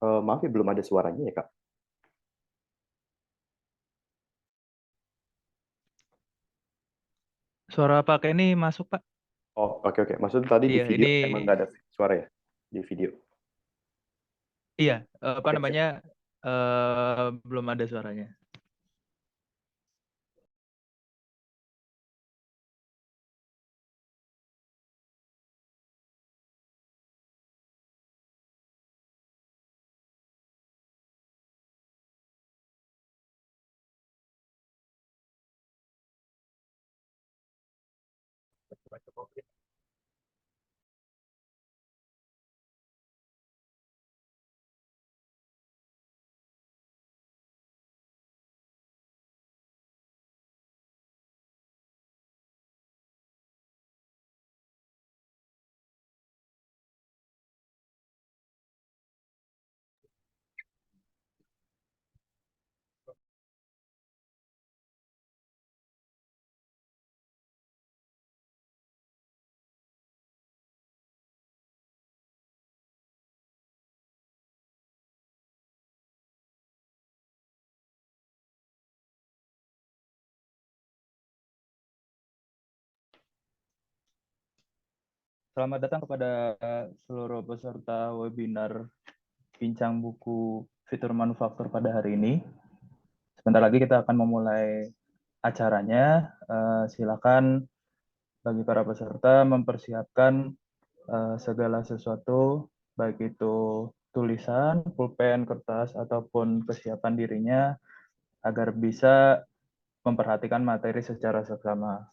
Maaf ya, belum ada suaranya ya, Kak? Suara pakai ini masuk, Pak. Oh, oke oke. Maksudnya tadi di Iya, video ini emang nggak ada suara ya? Di video. iya, apa Oke, namanya? siap. Belum ada suaranya. Selamat datang kepada seluruh peserta webinar Bincang Buku Fitur Manufaktur pada hari ini. Sebentar lagi kita akan memulai acaranya. Silakan bagi para peserta mempersiapkan segala sesuatu, baik itu tulisan, pulpen, kertas, ataupun kesiapan dirinya agar bisa memperhatikan materi secara seksama.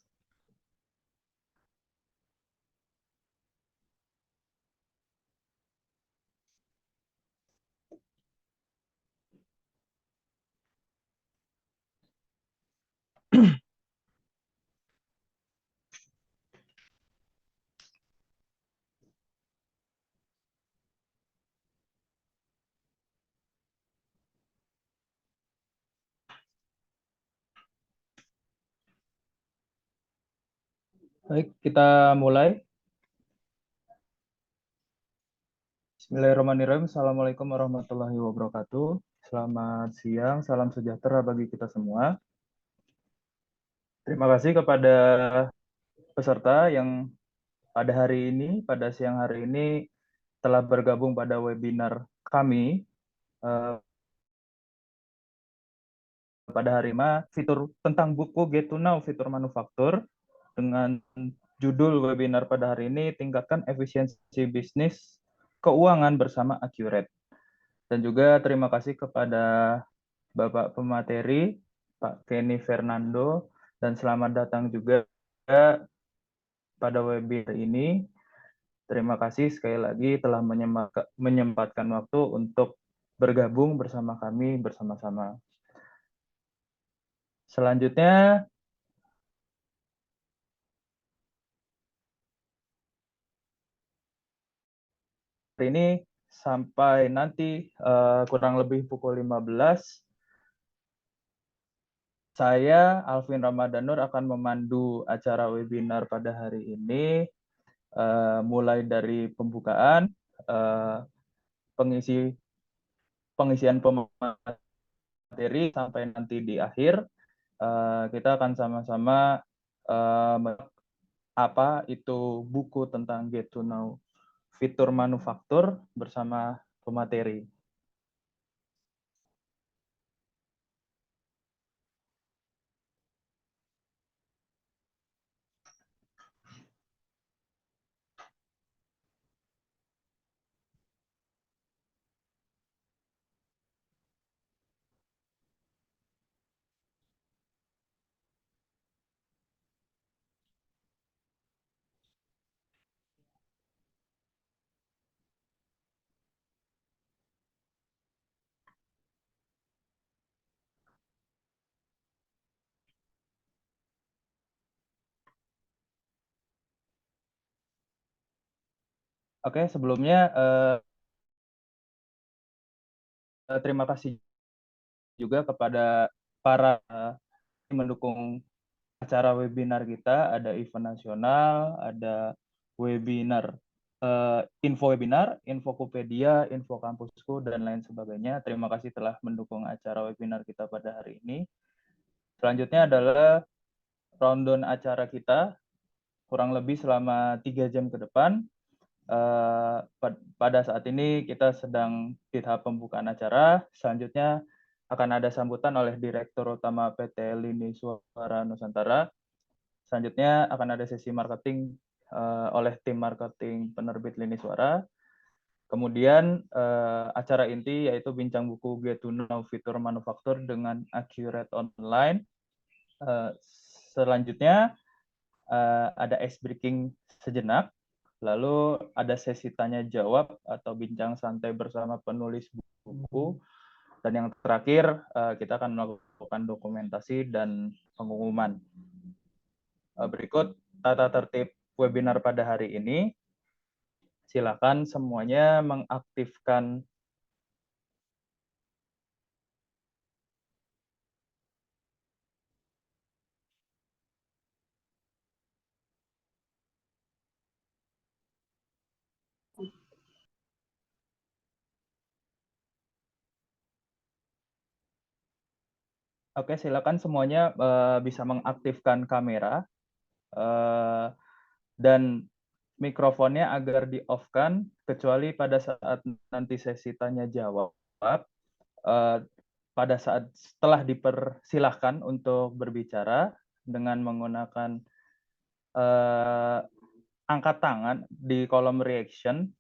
Baik, kita mulai. Bismillahirrahmanirrahim. Assalamualaikum warahmatullahi wabarakatuh. Selamat siang, salam sejahtera bagi kita semua. Terima kasih kepada peserta yang pada hari ini, pada siang hari ini telah bergabung pada webinar kami pada hari ini fitur tentang buku Get to Know Fitur Manufaktur dengan judul webinar pada hari ini tingkatkan efisiensi bisnis keuangan bersama Accurate. Dan juga terima kasih kepada Bapak Pemateri, Pak Kenny Fernando, dan selamat datang juga pada webinar ini. Terima kasih sekali lagi telah menyempatkan waktu untuk bergabung bersama kami bersama-sama. Selanjutnya, hari ini sampai nanti kurang lebih pukul 15, saya, Alvin Ramadanur, akan memandu acara webinar pada hari ini, mulai dari pembukaan, pengisian pemateri, sampai nanti di akhir. Kita akan sama-sama apa itu buku tentang Get to Know Fitur Manufaktur bersama pemateri. Oke, sebelumnya terima kasih juga kepada para mendukung acara webinar kita. Ada event nasional, ada webinar info webinar, Infokopedia, Info Kampusku, dan lain sebagainya. Terima kasih telah mendukung acara webinar kita pada hari ini. Selanjutnya adalah rundown acara kita, kurang lebih selama 3 jam ke depan. Pada saat ini kita sedang di tahap pembukaan acara. Selanjutnya akan ada sambutan oleh Direktur Utama PT Lini Suara Nusantara. Selanjutnya akan ada sesi marketing oleh tim marketing penerbit Lini Suara. Kemudian acara inti yaitu bincang buku Get to Know Fitur Manufaktur dengan Accurate Online. Selanjutnya ada ice breaking sejenak, lalu ada sesi tanya jawab atau bincang santai bersama penulis buku, dan yang terakhir kita akan melakukan dokumentasi dan pengumuman. Berikut tata tertib webinar pada hari ini. Silakan semuanya mengaktifkan Oke, silakan semuanya bisa mengaktifkan kamera dan mikrofonnya agar di-off-kan, kecuali pada saat nanti sesi tanya jawab. Pada saat setelah dipersilahkan untuk berbicara dengan menggunakan angkat tangan di kolom reaction,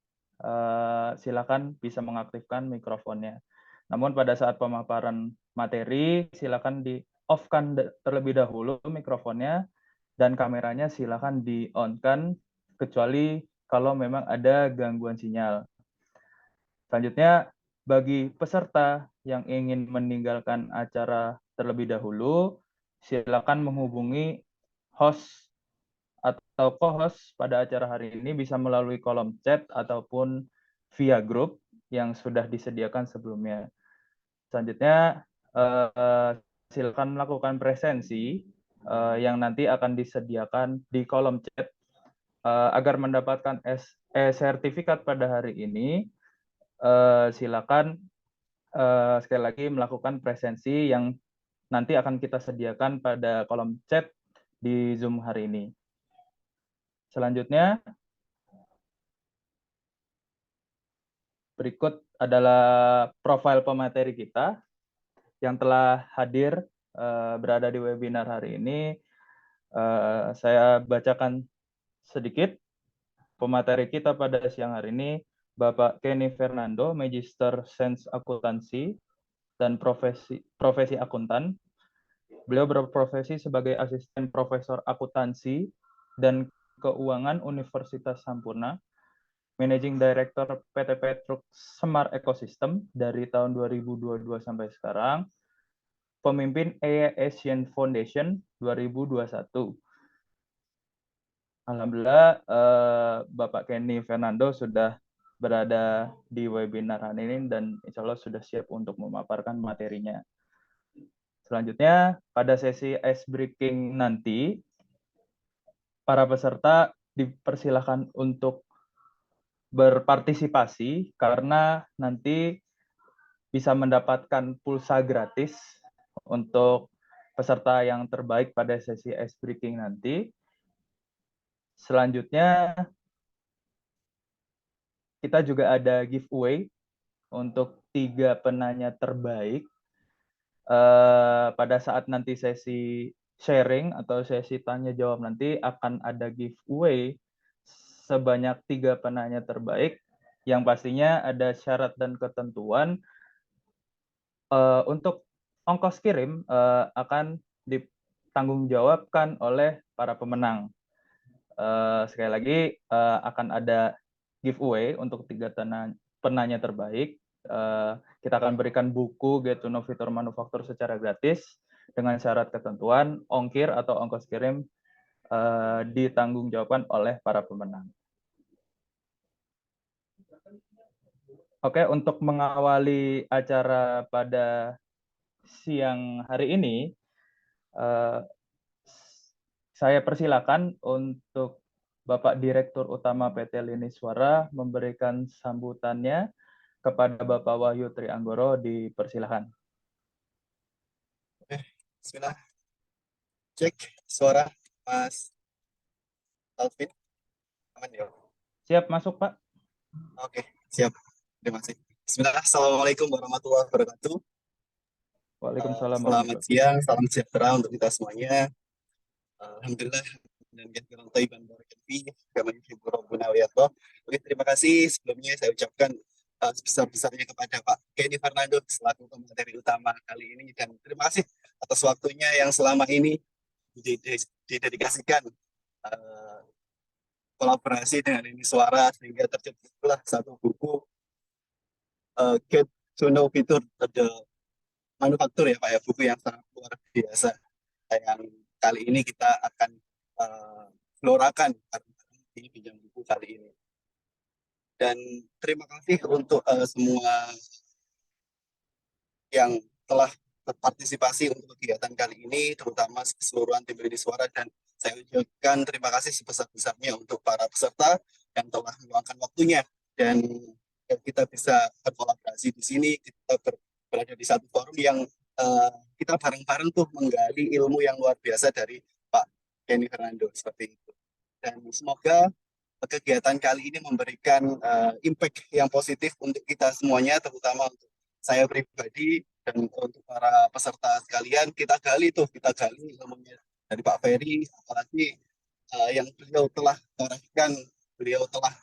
silakan bisa mengaktifkan mikrofonnya. Namun pada saat pemaparan materi, silakan di-off-kan terlebih dahulu mikrofonnya, dan kameranya silakan di-on-kan, kecuali kalau memang ada gangguan sinyal. Selanjutnya, bagi peserta yang ingin meninggalkan acara terlebih dahulu, silakan menghubungi host atau co-host pada acara hari ini bisa melalui kolom chat ataupun via grup yang sudah disediakan sebelumnya. Selanjutnya, silakan melakukan presensi yang nanti akan disediakan di kolom chat. Agar mendapatkan sertifikat pada hari ini, silakan sekali lagi melakukan presensi yang nanti akan kita sediakan pada kolom chat di Zoom hari ini. Selanjutnya, berikut adalah profil pemateri kita yang telah hadir berada di webinar hari ini. Saya bacakan sedikit pemateri kita pada siang hari ini. Bapak Kenny Fernando, Magister Sains Akuntansi dan profesi akuntan. Beliau berprofesi sebagai asisten profesor akuntansi dan keuangan Universitas Sampurna, Managing Director PT Petruk Semar Ecosystem dari tahun 2022 sampai sekarang, pemimpin EY Asian Foundation 2021. Alhamdulillah, Bapak Kenny Fernando sudah berada di webinar hari ini dan insya Allah sudah siap untuk memaparkan materinya. Selanjutnya, pada sesi ice breaking nanti, para peserta dipersilakan untuk berpartisipasi karena nanti bisa mendapatkan pulsa gratis untuk peserta yang terbaik pada sesi ice breaking nanti. Selanjutnya, kita juga ada giveaway untuk 3 penanya terbaik. Pada saat nanti sesi sharing atau sesi tanya jawab nanti akan ada giveaway sebanyak 3 penanya terbaik, yang pastinya ada syarat dan ketentuan. Untuk ongkos kirim akan ditanggungjawabkan oleh para pemenang. Sekali lagi akan ada giveaway untuk 3 penanya terbaik. Kita akan berikan buku Get to Know Fitur Manufaktur secara gratis dengan syarat ketentuan ongkir atau ongkos kirim ditanggungjawabkan oleh para pemenang. Oke, untuk mengawali acara pada siang hari ini, saya persilakan untuk Bapak Direktur Utama PT Lini Suara memberikan sambutannya kepada Bapak Wahyu Trianggoro. Dipersilahkan. Bismillah, cek suara Mas Alvin, aman ya? Siap masuk, Pak? Oke, siap. Terima kasih. Bismillah, Assalamualaikum warahmatullahi wabarakatuh. Waalaikumsalam Selamat warahmatullahi. siang, salam sejahtera untuk kita semuanya. Alhamdulillah, dan kita taiban barakallahu kama yuhibbu rabbuna wa yarda. Oke, terima kasih sebelumnya saya ucapkan sebesar-besarnya kepada Pak Kenny Fernando selaku pemateri utama kali ini, dan terima kasih atas waktunya yang selama ini didedikasikan kolaborasi dengan Ini Suara sehingga terciptalah satu buku Get to Know Fitur the Manufaktur ya Pak ya, buku yang sangat luar biasa yang kali ini kita akan gelorakan di pinjam buku kali ini. Dan terima kasih untuk semua yang telah berpartisipasi untuk kegiatan kali ini, terutama keseluruhan tim Ini Suara, dan saya ucapkan terima kasih sebesar-besarnya untuk para peserta yang telah meluangkan waktunya dan kita bisa berkolaborasi di sini, kita berada di satu forum yang kita bareng-bareng tuh menggali ilmu yang luar biasa dari Pak Kenny Fernando seperti itu. Dan semoga kegiatan kali ini memberikan impact yang positif untuk kita semuanya, terutama untuk saya pribadi dan untuk para peserta sekalian. Kita gali ilmunya dari Pak Ferry, apalagi yang beliau telah torehkan, beliau telah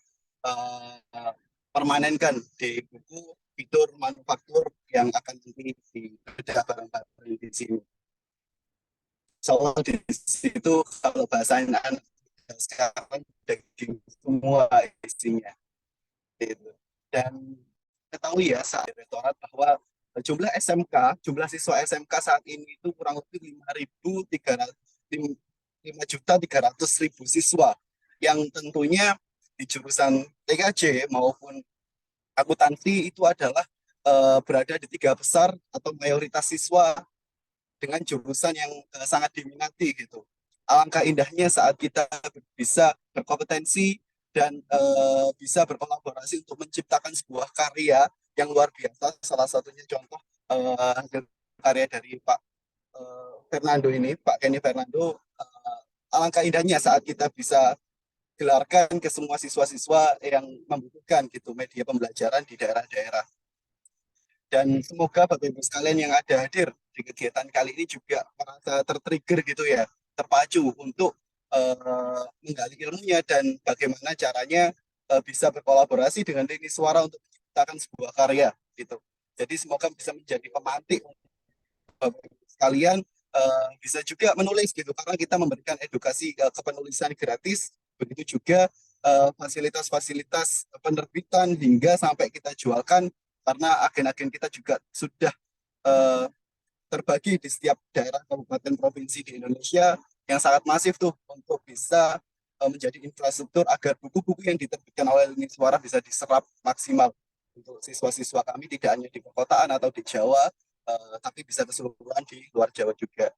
permanenkan di buku fitur manufaktur yang akan nanti dibedah bareng-bareng di sini. Soal di situ kalau bahasa anak sekarang daging semua isinya. Gitu. Dan ketahui ya saat rektorat bahwa jumlah siswa SMK saat ini itu kurang lebih 5.300.000 siswa yang tentunya di jurusan TKJ maupun akuntansi itu adalah berada di 3 besar atau mayoritas siswa dengan jurusan yang sangat diminati gitu. Alangkah indahnya saat kita bisa berkompetensi dan bisa berkolaborasi untuk menciptakan sebuah karya yang luar biasa. Salah satunya contoh hasil karya dari Pak Fernando ini, Pak Kenny Fernando. Alangkah indahnya saat kita bisa gelarkan ke semua siswa-siswa yang membutuhkan gitu media pembelajaran di daerah-daerah. Dan semoga Bapak Ibu sekalian yang ada hadir di kegiatan kali ini juga merasa tertrigger gitu ya, terpacu untuk menggali ilmunya dan bagaimana caranya bisa berkolaborasi dengan Lini Suara untuk menciptakan sebuah karya gitu. Jadi semoga bisa menjadi pemantik Bapak Ibu sekalian bisa juga menulis gitu, karena kita memberikan edukasi kepenulisan gratis, begitu juga fasilitas-fasilitas penerbitan hingga sampai kita jualkan, karena agen-agen kita juga sudah terbagi di setiap daerah kabupaten provinsi di Indonesia yang sangat masif tuh untuk bisa menjadi infrastruktur agar buku-buku yang diterbitkan oleh Lini Suara bisa diserap maksimal untuk siswa-siswa kami, tidak hanya di perkotaan atau di Jawa, tapi bisa keseluruhan di luar Jawa juga.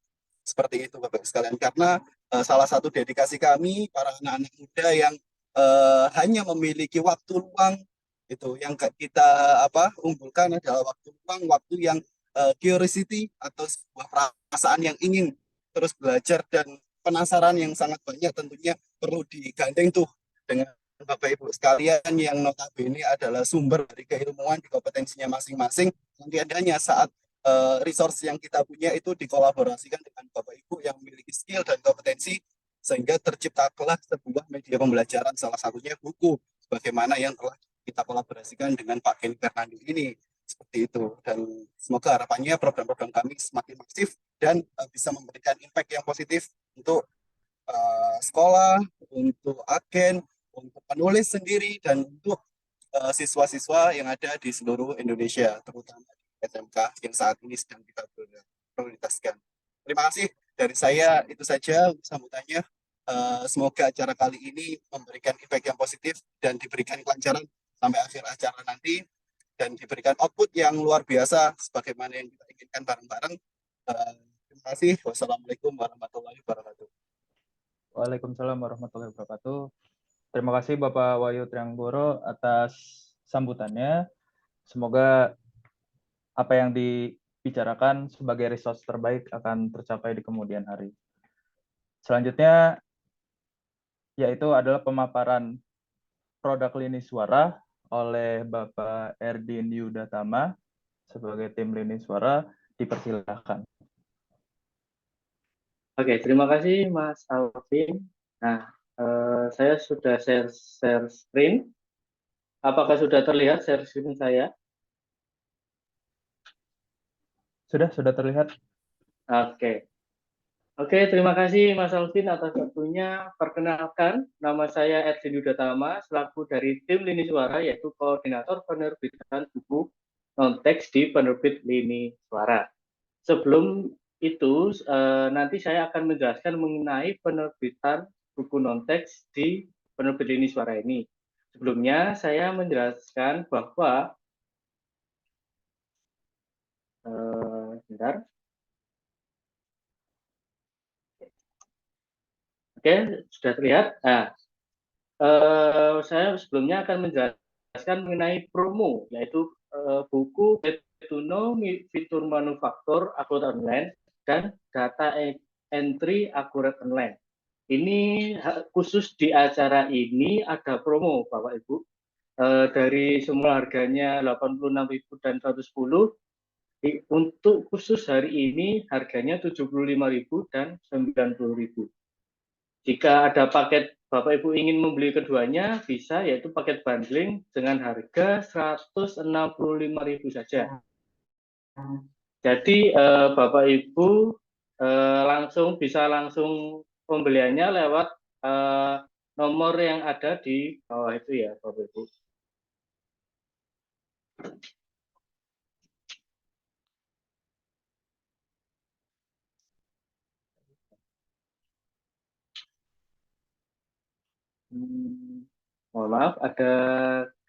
Seperti itu Bapak sekalian, karena salah satu dedikasi kami para anak-anak muda yang hanya memiliki waktu luang itu yang kita unggulkan adalah waktu luang, waktu yang curiosity atau sebuah perasaan yang ingin terus belajar dan penasaran yang sangat banyak, tentunya perlu digandeng tuh dengan Bapak Ibu sekalian yang notabene adalah sumber dari keilmuan di kompetensinya masing-masing. Nanti adanya saat resource yang kita punya itu dikolaborasikan dengan Bapak Ibu yang memiliki skill dan kompetensi sehingga terciptalah sebuah media pembelajaran, salah satunya buku bagaimana yang telah kita kolaborasikan dengan Pak Kenny Fernando ini, seperti itu. Dan semoga harapannya program-program kami semakin masif dan bisa memberikan impact yang positif untuk sekolah, untuk agen, untuk penulis sendiri, dan untuk siswa-siswa yang ada di seluruh Indonesia, terutama di SMK yang saat ini sedang kita prioritaskan. Terima kasih dari saya, itu saja sambutannya. Semoga acara kali ini memberikan impact yang positif dan diberikan kelancaran sampai akhir acara nanti, dan diberikan output yang luar biasa sebagaimana yang kita inginkan bareng-bareng. Terima kasih. Wassalamualaikum warahmatullahi wabarakatuh. Waalaikumsalam warahmatullahi wabarakatuh. Terima kasih Bapak Wahyu Trianggoro atas sambutannya. Semoga apa yang dibicarakan sebagai resource terbaik akan tercapai di kemudian hari. Selanjutnya yaitu adalah pemaparan produk lini suara oleh Bapak Erdin Yudatama sebagai tim lini suara. Dipersilakan. Oke, terima kasih Mas Alvin. Nah, saya sudah share screen. Apakah sudah terlihat share screen saya? Sudah terlihat? Oke. Oke, terima kasih Mas Alvin atas waktunya. Perkenalkan, nama saya Erdin Yudatama, selaku dari tim Lini Suara, yaitu koordinator penerbitan buku non-teks di penerbit Lini Suara. Sebelum itu, nanti saya akan menjelaskan mengenai penerbitan buku non-teks di penerbit Lini Suara ini. Sebelumnya, saya menjelaskan bahwa bentar. Oke, sudah terlihat. Nah, saya sebelumnya akan menjelaskan mengenai promo, yaitu buku Get to Know Fitur Manufaktur Akurat Online dan Data Entry Akurat Online. Ini khusus di acara ini ada promo, Bapak Ibu. Dari semula harganya 86.000 dan 110, untuk khusus hari ini harganya 75.000 dan 90.000. Jika ada paket Bapak Ibu ingin membeli keduanya, bisa, yaitu paket bundling dengan harga 165.000 saja. Jadi Bapak Ibu bisa langsung pembeliannya lewat nomor yang ada di bawah itu ya, Bapak Ibu. Mohon maaf, ada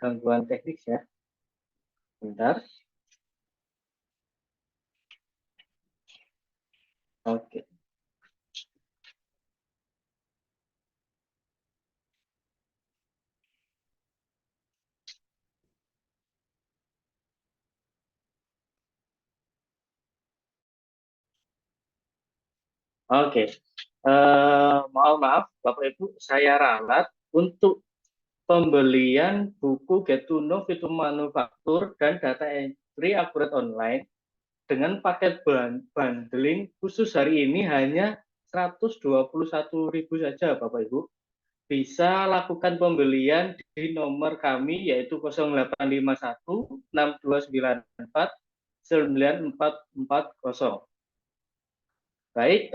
gangguan teknis ya. Bentar. Oke. Oke. Mohon maaf, Bapak Ibu, saya ralat untuk pembelian buku Get to Know Fitur Manufaktur dan Data Entry Akurat Online dengan paket bundling khusus hari ini hanya 121.000 saja, Bapak Ibu. Bisa lakukan pembelian di nomor kami, yaitu 0851 6294 9440. Baik,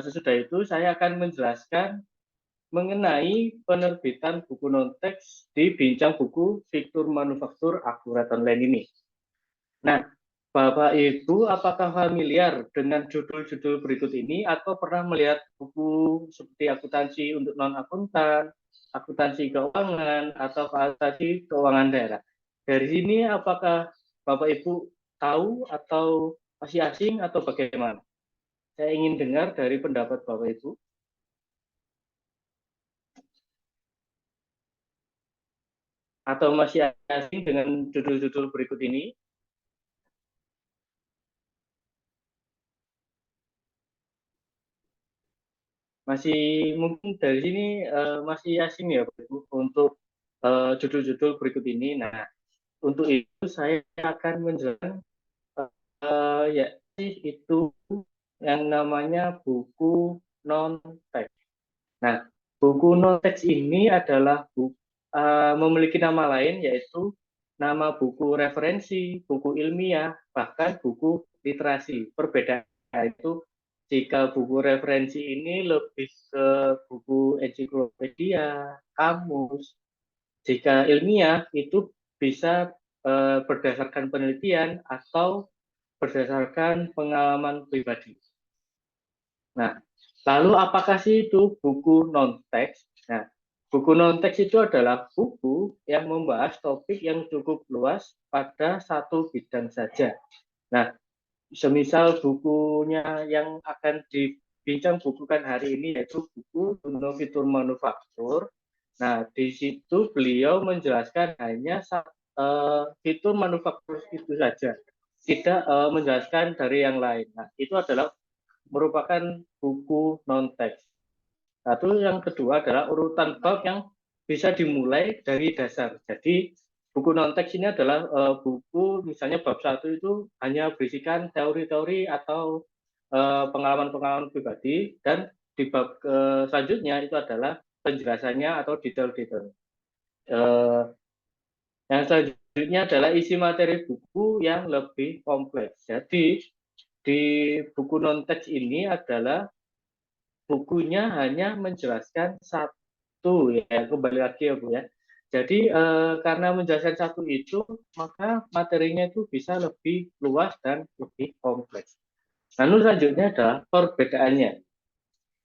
sesudah itu saya akan menjelaskan mengenai penerbitan buku non-teks di Bincang Buku Fitur Manufaktur Akurat Online ini. Nah, Bapak Ibu, apakah familiar dengan judul-judul berikut ini atau pernah melihat buku seperti akuntansi untuk non-akuntan, akuntansi keuangan, atau akuntansi keuangan daerah? Dari sini apakah Bapak Ibu tahu atau masih asing atau bagaimana? Saya ingin dengar dari pendapat Bapak Ibu. Atau masih asing dengan judul-judul berikut ini? Masih mungkin dari sini masih asing ya Bapak Ibu untuk judul-judul berikut ini. Nah, untuk itu saya akan menjelaskan ya itu yang namanya buku non-teks. Nah, buku non-teks ini adalah memiliki nama lain, yaitu nama buku referensi, buku ilmiah, bahkan buku literasi. Perbedaan itu, jika buku referensi ini lebih ke buku ensiklopedia, kamus. Jika ilmiah itu bisa berdasarkan penelitian atau berdasarkan pengalaman pribadi. Nah, lalu apakah sih itu buku non-teks? Nah, buku non-teks itu adalah buku yang membahas topik yang cukup luas pada satu bidang saja. Nah, semisal bukunya yang akan bincang buku kan hari ini, yaitu buku Tuno Fitur Manufaktur. Nah, di situ beliau menjelaskan hanya fitur manufaktur itu saja, tidak menjelaskan dari yang lain. Nah, itu adalah merupakan buku non-teks. Lalu yang kedua adalah urutan bab yang bisa dimulai dari dasar. Jadi buku non-teks ini adalah buku, misalnya bab 1 itu hanya berisikan teori-teori atau pengalaman-pengalaman pribadi, dan di bab selanjutnya itu adalah penjelasannya atau detail-detail. Yang selanjutnya adalah isi materi buku yang lebih kompleks. Jadi di buku non-teks ini adalah bukunya hanya menjelaskan satu, ya kembali lagi ya Bu ya. Jadi karena menjelaskan satu itu, maka materinya itu bisa lebih luas dan lebih kompleks. Lalu selanjutnya adalah perbedaannya.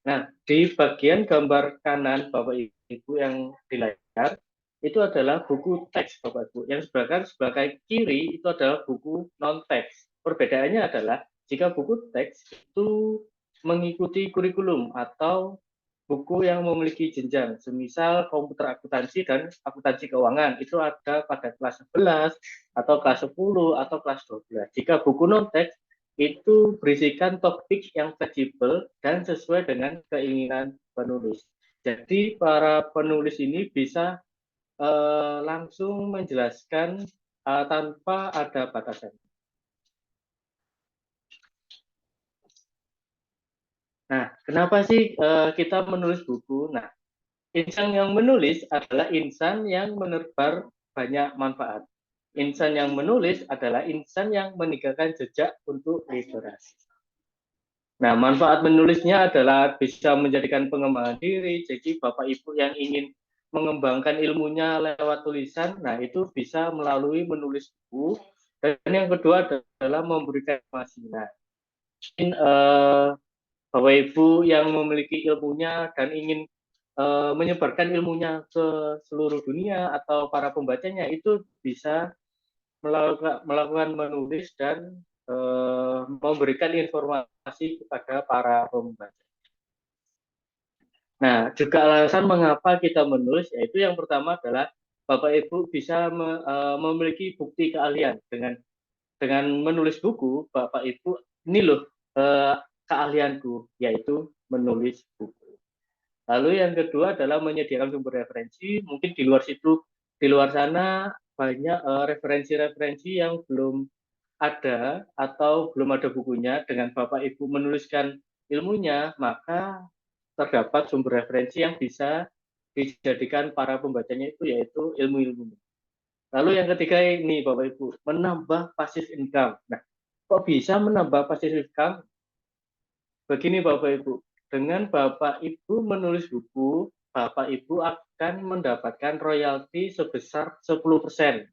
Nah, di bagian gambar kanan Bapak Ibu yang di layar, itu adalah buku teks Bapak Ibu. Yang sebelah kiri itu adalah buku non-teks. Perbedaannya adalah jika buku teks itu mengikuti kurikulum atau buku yang memiliki jenjang, semisal komputer akuntansi dan akuntansi keuangan, itu ada pada kelas 11 atau kelas 10 atau kelas 12. Jika buku non-teks itu berisikan topik yang fleksibel dan sesuai dengan keinginan penulis. Jadi para penulis ini bisa langsung menjelaskan tanpa ada batasan. Nah, kenapa sih kita menulis buku? Nah, insan yang menulis adalah insan yang menebar banyak manfaat. Insan yang menulis adalah insan yang meninggalkan jejak untuk literasi. Nah, manfaat menulisnya adalah bisa menjadikan pengembangan diri. Jadi Bapak Ibu yang ingin mengembangkan ilmunya lewat tulisan, nah itu bisa melalui menulis buku. Dan yang kedua adalah memberikan informasi. Nah, Bapak Ibu yang memiliki ilmunya dan ingin menyebarkan ilmunya ke seluruh dunia atau para pembacanya, itu bisa melakukan menulis dan memberikan informasi kepada para pembaca. Nah, juga alasan mengapa kita menulis, yaitu yang pertama adalah Bapak Ibu bisa memiliki bukti keahlian dengan menulis buku. Bapak Ibu, ini loh keahlianku, yaitu menulis buku. Lalu yang kedua adalah menyediakan sumber referensi. Mungkin di luar sana banyak referensi-referensi yang belum ada atau belum ada bukunya. Dengan Bapak Ibu menuliskan ilmunya, maka terdapat sumber referensi yang bisa dijadikan para pembacanya itu, yaitu ilmu-ilmu. Lalu yang ketiga ini Bapak Ibu, menambah passive income. Nah, kok bisa menambah passive income? Begini Bapak Ibu, dengan Bapak Ibu menulis buku, Bapak Ibu akan mendapatkan royalti sebesar 10%.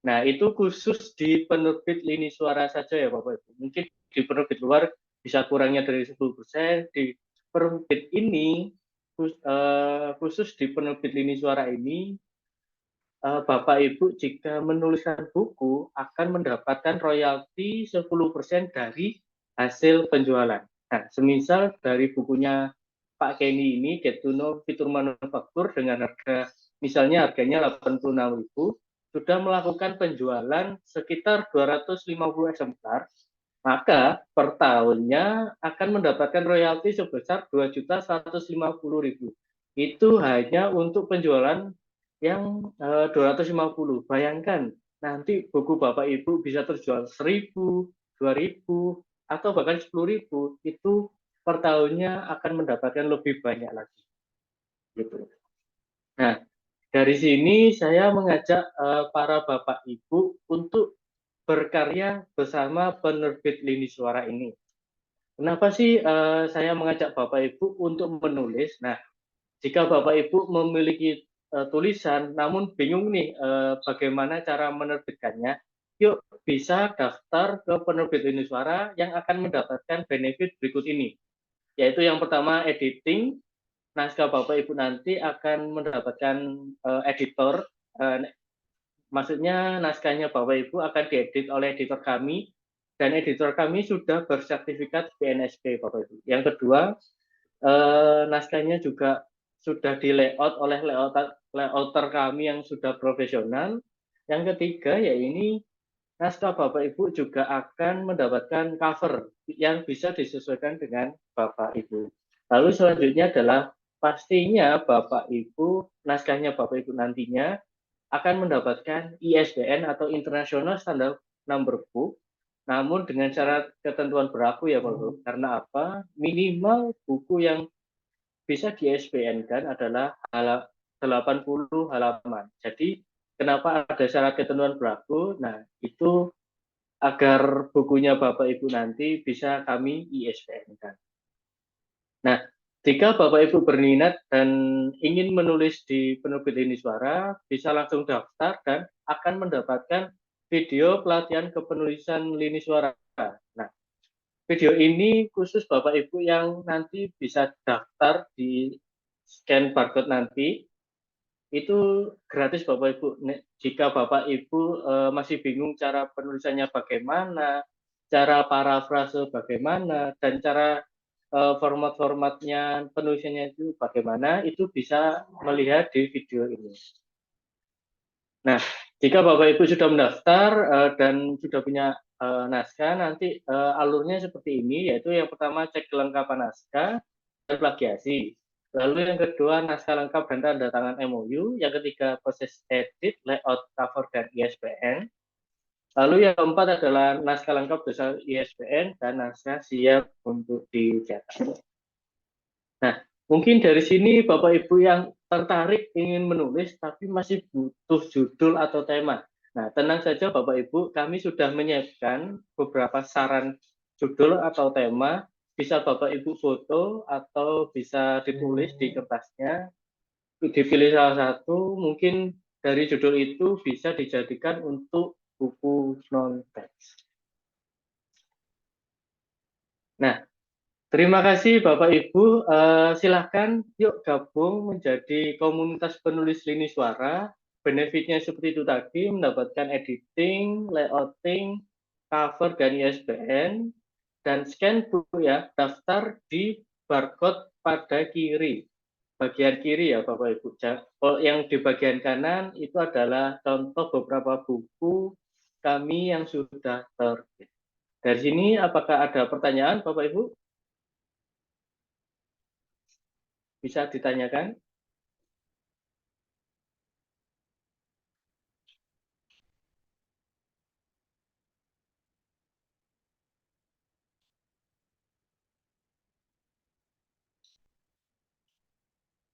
Nah, itu khusus di penerbit Lini Suara saja ya Bapak Ibu. Mungkin di penerbit luar bisa kurangnya dari 10%. Di penerbit ini, khusus di penerbit Lini Suara ini, Bapak Ibu jika menuliskan buku akan mendapatkan royalti 10% dari hasil penjualan. Nah, semisal dari bukunya Pak Kenny ini, Get to Know Fitur Manufaktur, dengan harga, misalnya harganya 86.000, sudah melakukan penjualan sekitar 250 eksemplar, maka per tahunnya akan mendapatkan royalti sebesar 2.150.000. Itu hanya untuk penjualan yang 250. Bayangkan, nanti buku Bapak Ibu bisa terjual 1.000, 2.000, atau bahkan 10.000, itu per tahunnya akan mendapatkan lebih banyak lagi. Gitu. Nah, dari sini saya mengajak para Bapak Ibu untuk berkarya bersama penerbit Lini Suara ini. Kenapa sih saya mengajak Bapak Ibu untuk menulis? Nah, jika Bapak Ibu memiliki tulisan, namun bingung nih bagaimana cara menerbitkannya, yuk bisa daftar ke penerbit Lini Suara yang akan mendapatkan benefit berikut ini. Yaitu yang pertama editing, naskah Bapak Ibu nanti akan mendapatkan editor, maksudnya naskahnya Bapak Ibu akan diedit oleh editor kami, dan editor kami sudah bersertifikat BNSP, Bapak Ibu. Yang kedua, naskahnya juga sudah di layout oleh layouter kami yang sudah profesional. Yang ketiga, ya ini naskah Bapak Ibu juga akan mendapatkan cover yang bisa disesuaikan dengan Bapak Ibu. Lalu selanjutnya adalah pastinya Bapak Ibu, naskahnya Bapak Ibu nantinya akan mendapatkan ISBN atau International Standard Number Book, namun dengan syarat ketentuan berlaku ya Bapak Ibu. Karena apa? Minimal buku yang bisa di ISBN-kan adalah 80 halaman. Jadi kenapa ada syarat ketentuan berlaku? Nah, itu agar bukunya Bapak Ibu nanti bisa kami ISBN-kan. Nah, jika Bapak Ibu berminat dan ingin menulis di penerbit Lini Suara, bisa langsung daftar dan akan mendapatkan video pelatihan kepenulisan Lini Suara. Nah, video ini khusus Bapak Ibu yang nanti bisa daftar di scan barcode nanti, itu gratis Bapak Ibu. Jika Bapak Ibu masih bingung cara penulisannya bagaimana, cara parafrase bagaimana, dan cara format-formatnya penulisannya itu bagaimana, itu bisa melihat di video ini. Nah, jika Bapak Ibu sudah mendaftar dan sudah punya naskah, nanti alurnya seperti ini, yaitu yang pertama cek kelengkapan naskah dan plagiasi. Lalu yang kedua naskah lengkap dan tanda tangan MOU. Yang ketiga proses edit, layout, cover, dan ISBN. Lalu yang keempat adalah naskah lengkap dasar ISBN dan naskah siap untuk dicetak. Nah, mungkin dari sini Bapak Ibu yang tertarik ingin menulis tapi masih butuh judul atau tema. Nah, tenang saja Bapak Ibu, kami sudah menyiapkan beberapa saran judul atau tema. Bisa Bapak Ibu foto atau bisa ditulis di kertasnya. Dipilih salah satu, mungkin dari judul itu bisa dijadikan untuk buku non-teks. Nah, terima kasih Bapak Ibu. Silahkan yuk gabung menjadi komunitas penulis lini suara. Benefitnya seperti itu tadi, mendapatkan editing, layouting, cover, dan ISBN. Dan scan buku ya, daftar di barcode pada kiri. Bagian kiri ya Bapak Ibu. Yang di bagian kanan itu adalah contoh beberapa buku kami yang sudah terbit. Dari sini apakah ada pertanyaan Bapak Ibu? Bisa ditanyakan?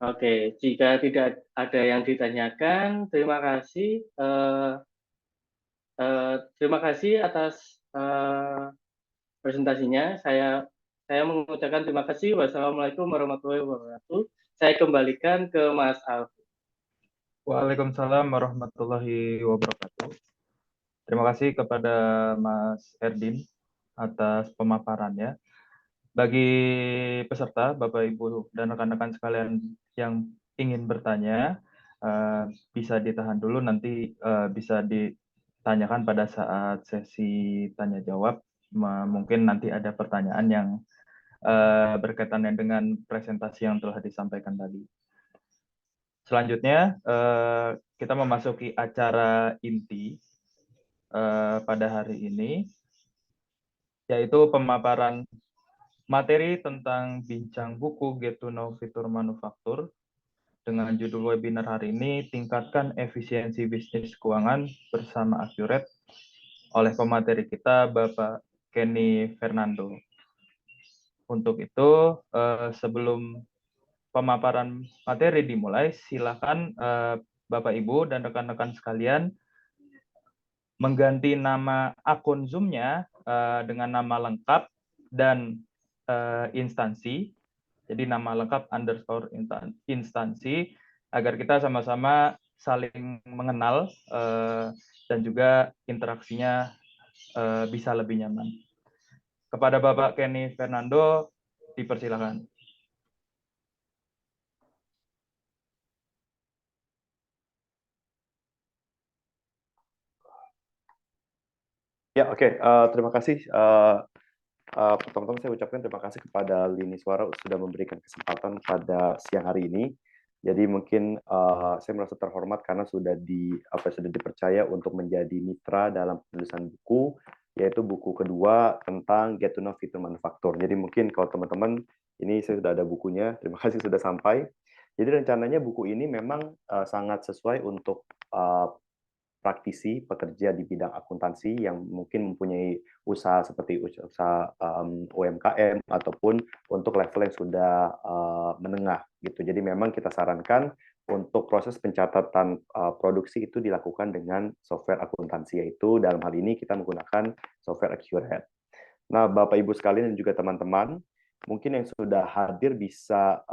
Oke, jika tidak ada yang ditanyakan, terima kasih. Terima kasih atas presentasinya. Saya mengucapkan terima kasih. Wassalamualaikum warahmatullahi wabarakatuh. Saya kembalikan ke Mas Alfi. Waalaikumsalam warahmatullahi wabarakatuh. Terima kasih kepada Mas Erdin atas pemaparannya. Bagi peserta, Bapak, Ibu, dan rekan-rekan sekalian yang ingin bertanya, bisa ditahan dulu, nanti bisa ditanyakan pada saat sesi tanya-jawab. Mungkin nanti ada pertanyaan yang berkaitan dengan presentasi yang telah disampaikan tadi. Selanjutnya, kita memasuki acara inti pada hari ini, yaitu pemaparan materi tentang bincang buku Get to Know Fitur Manufaktur dengan judul webinar hari ini, tingkatkan efisiensi bisnis keuangan bersama Accurate, oleh pemateri kita Bapak Kenny Fernando. Untuk itu, sebelum pemaparan materi dimulai, silakan Bapak Ibu dan rekan-rekan sekalian mengganti nama akun Zoom-nya dengan nama lengkap dan instansi. Jadi nama lengkap underscore instansi, agar kita sama-sama saling mengenal dan juga interaksinya bisa lebih nyaman. Kepada Bapak Kenny Fernando, dipersilakan. Ya, oke. Terima kasih. Pertama-tama saya ucapkan terima kasih kepada Lini Suara sudah memberikan kesempatan pada siang hari ini. Jadi mungkin saya merasa terhormat karena sudah dipercaya untuk menjadi mitra dalam penulisan buku, yaitu buku kedua tentang Get to Know Fitur Manufaktur. Jadi mungkin kalau teman-teman ini saya sudah ada bukunya. Terima kasih sudah sampai. Jadi rencananya buku ini memang sangat sesuai untuk praktisi, pekerja di bidang akuntansi yang mungkin mempunyai usaha seperti usaha UMKM ataupun untuk level yang sudah menengah gitu. Jadi memang kita sarankan untuk proses pencatatan produksi itu dilakukan dengan software akuntansi, yaitu dalam hal ini kita menggunakan software Accurate. Nah, Bapak Ibu sekalian dan juga teman-teman, mungkin yang sudah hadir bisa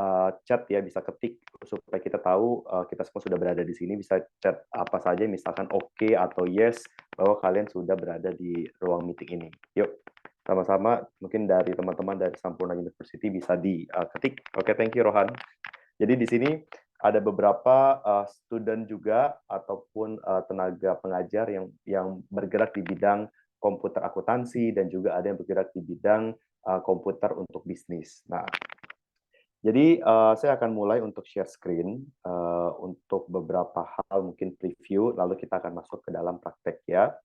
chat ya, bisa ketik supaya kita tahu kita semua sudah berada di sini, bisa chat apa saja, misalkan oke atau yes, bahwa kalian sudah berada di ruang meeting ini. Yuk, sama-sama mungkin dari teman-teman dari Sampurna University bisa diketik. Oke, thank you Rohan. Jadi di sini ada beberapa student juga ataupun tenaga pengajar yang bergerak di bidang komputer akuntansi dan juga ada yang bergerak di bidang komputer untuk bisnis. Nah, jadi saya akan mulai untuk share screen untuk beberapa hal mungkin preview, lalu kita akan masuk ke dalam praktek ya.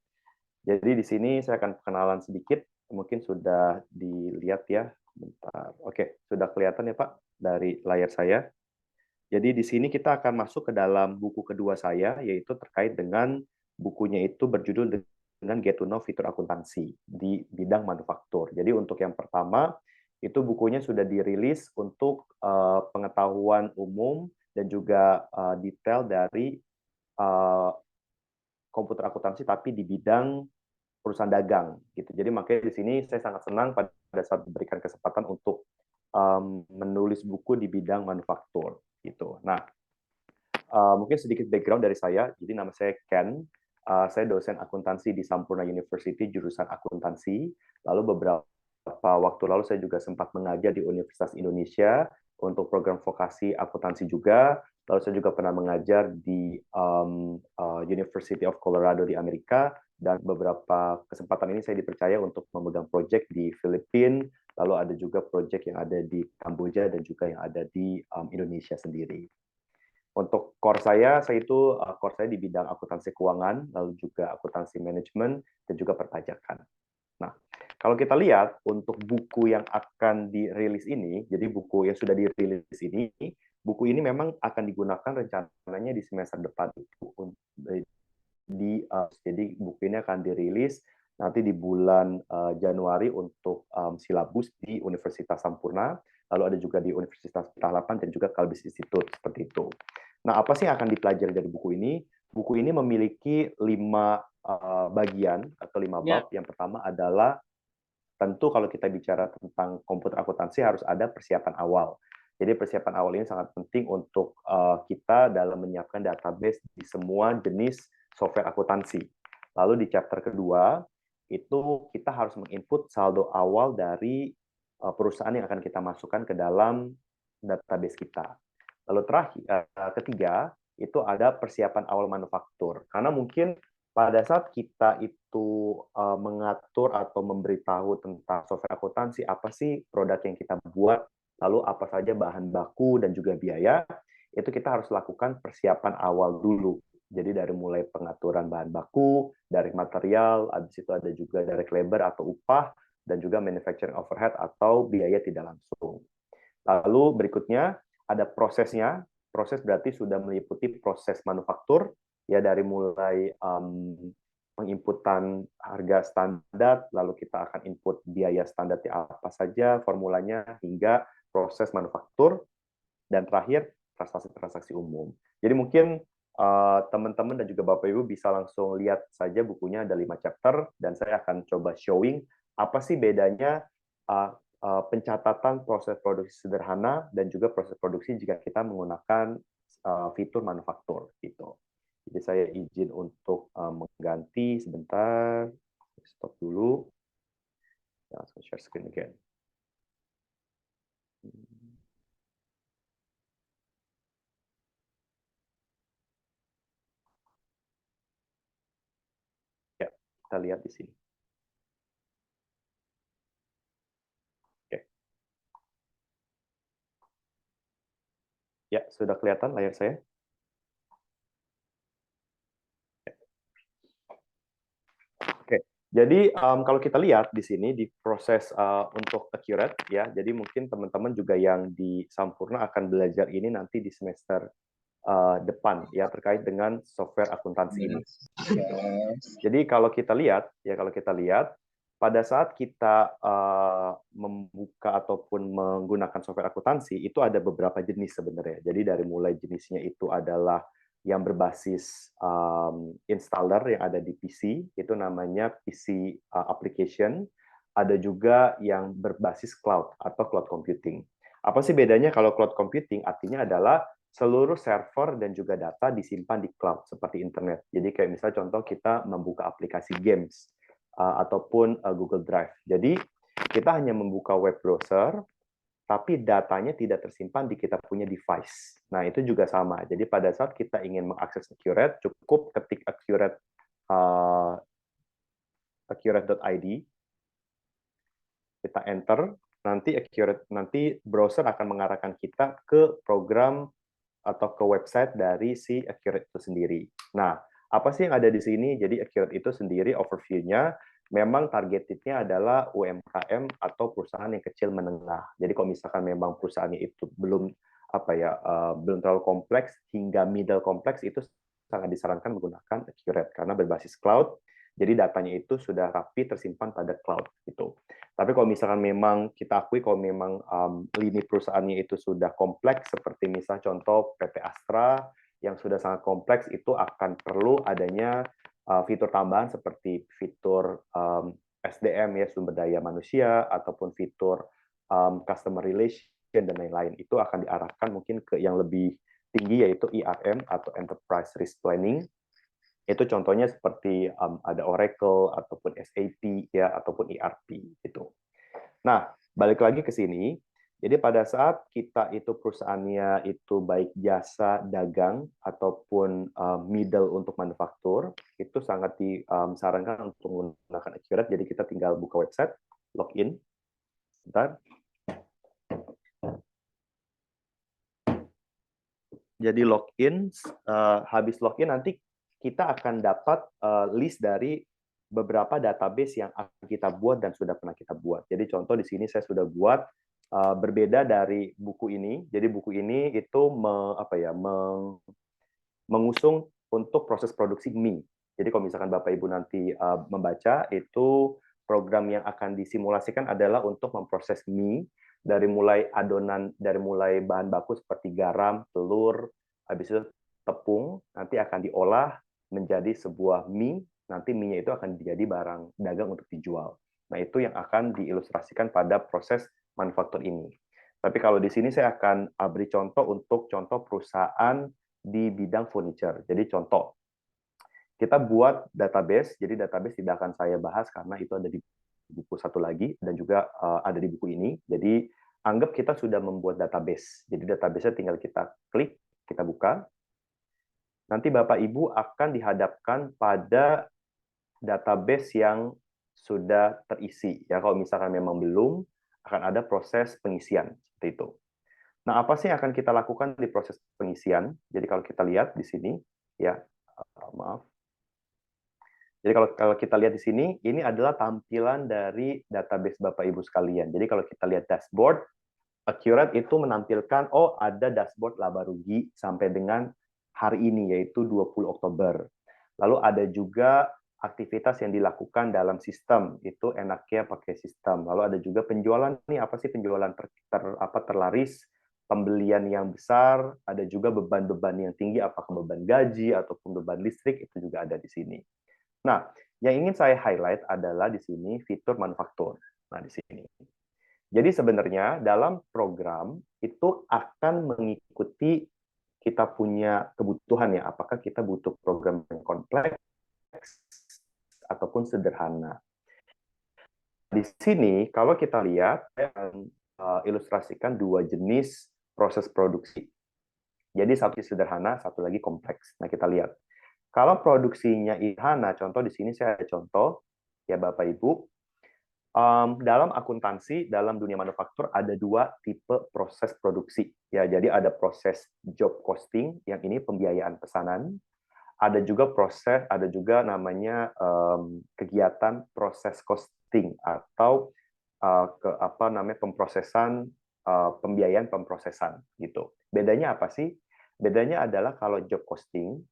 Jadi di sini saya akan perkenalan sedikit, mungkin sudah dilihat ya. Bentar. Oke, sudah kelihatan ya Pak dari layar saya. Jadi di sini kita akan masuk ke dalam buku kedua saya, yaitu terkait dengan bukunya itu berjudul dengan Get to Know Fitur Akuntansi di bidang manufaktur. Jadi untuk yang pertama, itu bukunya sudah dirilis untuk pengetahuan umum dan juga detail dari uh, komputer akuntansi, tapi di bidang perusahaan dagang. Gitu. Jadi makanya di sini saya sangat senang pada saat diberikan kesempatan untuk menulis buku di bidang manufaktur. Gitu. Nah, mungkin sedikit background dari saya. Jadi nama saya Ken. Saya dosen akuntansi di Sampurna University jurusan akuntansi. Lalu beberapa waktu lalu saya juga sempat mengajar di Universitas Indonesia untuk program vokasi akuntansi juga. Lalu saya juga pernah mengajar di University of Colorado di Amerika. Dan beberapa kesempatan ini saya dipercaya untuk memegang proyek di Filipina. Lalu ada juga proyek yang ada di Kamboja dan juga yang ada di Indonesia sendiri. Untuk core saya itu core saya di bidang akuntansi keuangan, lalu juga akuntansi manajemen, dan juga perpajakan. Nah, kalau kita lihat untuk buku yang akan dirilis ini, jadi buku yang sudah dirilis ini, buku ini memang akan digunakan rencananya di semester depan itu. Jadi buku ini akan dirilis nanti di bulan Januari untuk silabus di Universitas Sampurna, lalu ada juga di Universitas Harapan dan juga Kalbis Institute seperti itu. Nah, apa sih yang akan dipelajari dari buku ini? Buku ini memiliki 5 bagian atau 5 bab. Yang pertama adalah tentu kalau kita bicara tentang komputer akuntansi harus ada persiapan awal. Jadi persiapan awal ini sangat penting untuk kita dalam menyiapkan database di semua jenis software akuntansi. Lalu di chapter kedua itu kita harus menginput saldo awal dari perusahaan yang akan kita masukkan ke dalam database kita. Lalu terakhir, ketiga, itu ada persiapan awal manufaktur. Karena mungkin pada saat kita itu mengatur atau memberitahu tentang software akuntansi, apa sih produk yang kita buat, lalu apa saja bahan baku dan juga biaya, itu kita harus lakukan persiapan awal dulu. Jadi dari mulai pengaturan bahan baku, dari material, habis itu ada juga direct labor atau upah, dan juga manufacturing overhead atau biaya tidak langsung. Lalu berikutnya ada prosesnya. Proses berarti sudah meliputi proses manufaktur, ya dari mulai penginputan harga standar, lalu kita akan input biaya standarnya apa saja, formulanya, hingga proses manufaktur, dan terakhir transaksi-transaksi umum. Jadi mungkin teman-teman dan juga Bapak Ibu bisa langsung lihat saja bukunya ada 5 chapter, dan saya akan coba showing apa sih bedanya pencatatan proses produksi sederhana dan juga proses produksi jika kita menggunakan fitur manufaktur gitu. Jadi saya izin untuk mengganti sebentar, stop dulu, langsung share screen again. Ya, kita lihat di sini. Ya, sudah kelihatan layar saya? Oke, jadi kalau kita lihat di sini di proses untuk accurate ya, jadi mungkin teman-teman juga yang di Sampurna akan belajar ini nanti di semester depan ya terkait dengan software akuntansi ini. Jadi kalau kita lihat pada saat kita membuka ataupun menggunakan software akuntansi itu ada beberapa jenis sebenarnya. Jadi dari mulai jenisnya itu adalah yang berbasis installer yang ada di PC, itu namanya PC application. Ada juga yang berbasis cloud atau cloud computing. Apa sih bedanya kalau cloud computing? Artinya adalah seluruh server dan juga data disimpan di cloud seperti internet. Jadi kayak misalnya contoh kita membuka aplikasi games ataupun Google Drive. Jadi kita hanya membuka web browser, tapi datanya tidak tersimpan di kita punya device. Nah, itu juga sama. Jadi pada saat kita ingin mengakses Accurate, cukup ketik accurate.id, kita enter, nanti browser akan mengarahkan kita ke program atau ke website dari si Accurate itu sendiri. Nah, apa sih yang ada di sini? Jadi Accurate itu sendiri overview-nya memang targetednya adalah UMKM atau perusahaan yang kecil menengah. Jadi kalau misalkan memang perusahaannya itu belum belum terlalu kompleks hingga middle kompleks itu sangat disarankan menggunakan Accurate karena berbasis cloud. Jadi datanya itu sudah rapi tersimpan pada cloud gitu. Tapi kalau misalkan memang kita akui kalau memang lini perusahaannya itu sudah kompleks seperti misal contoh PT Astra yang sudah sangat kompleks itu akan perlu adanya fitur tambahan seperti fitur SDM ya sumber daya manusia ataupun fitur customer relation dan lain-lain. Itu akan diarahkan mungkin ke yang lebih tinggi yaitu ERM atau Enterprise Risk Planning. Itu contohnya seperti ada Oracle ataupun SAP ya ataupun ERP gitu. Nah, balik lagi ke sini. Jadi pada saat kita itu perusahaannya itu baik jasa dagang ataupun middle untuk manufaktur, itu sangat disarankan untuk menggunakan Accurate. Jadi kita tinggal buka website, login. Bentar. Jadi login, habis login nanti kita akan dapat list dari beberapa database yang akan kita buat dan sudah pernah kita buat. Jadi contoh di sini saya sudah buat berbeda dari buku ini. Jadi buku ini itu mengusung untuk proses produksi mie. Jadi kalau misalkan Bapak Ibu nanti membaca, itu program yang akan disimulasikan adalah untuk memproses mie dari mulai adonan, dari mulai bahan baku seperti garam, telur, habis itu tepung, nanti akan diolah menjadi sebuah mie, nanti mie-nya itu akan menjadi barang dagang untuk dijual. Nah, itu yang akan diilustrasikan pada proses manufaktur ini. Tapi kalau di sini saya akan beri contoh untuk contoh perusahaan di bidang furniture. Jadi contoh, kita buat database, jadi database tidak akan saya bahas karena itu ada di buku satu lagi dan juga ada di buku ini. Jadi anggap kita sudah membuat database. Jadi database-nya tinggal kita klik, kita buka. Nanti Bapak Ibu akan dihadapkan pada database yang sudah terisi. Ya, kalau misalkan memang belum, akan ada proses pengisian seperti itu. Nah, apa sih yang akan kita lakukan di proses pengisian? Jadi kalau kita lihat di sini, ya, maaf. Jadi kalau kita lihat di sini, ini adalah tampilan dari database Bapak Ibu sekalian. Jadi kalau kita lihat dashboard, Accurate itu menampilkan, oh ada dashboard laba rugi sampai dengan hari ini, yaitu 20 Oktober. Lalu ada juga aktivitas yang dilakukan dalam sistem, itu enaknya pakai sistem. Lalu ada juga penjualan, nih apa sih penjualan terlaris, pembelian yang besar, ada juga beban-beban yang tinggi, apakah beban gaji ataupun beban listrik, itu juga ada di sini. Nah, yang ingin saya highlight adalah di sini fitur manufaktur. Nah, di sini. Jadi sebenarnya dalam program itu akan mengikuti kita punya kebutuhan ya, apakah kita butuh program yang kompleks ataupun sederhana. Di sini kalau kita lihat, saya akan ilustrasikan dua jenis proses produksi. Jadi satu sederhana, satu lagi kompleks. Nah, kita lihat. Kalau produksinya sederhana, contoh di sini saya ada contoh, ya Bapak Ibu, Dalam akuntansi, dalam dunia manufaktur ada dua tipe proses produksi. Ya, jadi ada proses job costing, yang ini pembiayaan pesanan. Ada juga namanya kegiatan proses costing atau pemrosesan, pembiayaan pemrosesan gitu. Bedanya apa sih? Bedanya adalah kalau job costing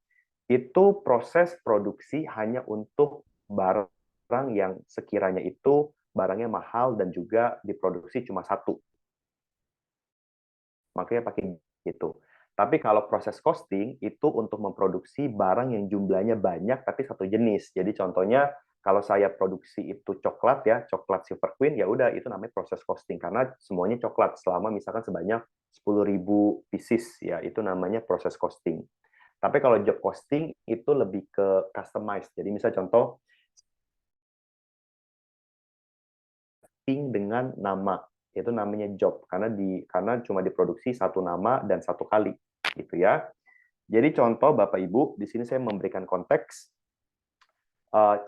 itu proses produksi hanya untuk barang yang sekiranya itu barangnya mahal dan juga diproduksi cuma satu. Makanya pakai gitu. Tapi kalau proses costing itu untuk memproduksi barang yang jumlahnya banyak tapi satu jenis. Jadi contohnya kalau saya produksi itu coklat ya, coklat Silver Queen, ya udah itu namanya proses costing karena semuanya coklat selama misalkan sebanyak 10.000 pieces ya, itu namanya proses costing. Tapi kalau job costing itu lebih ke customize. Jadi misal contoh dengan nama, itu namanya job karena cuma diproduksi satu nama dan satu kali gitu ya. Jadi contoh Bapak Ibu, di sini saya memberikan konteks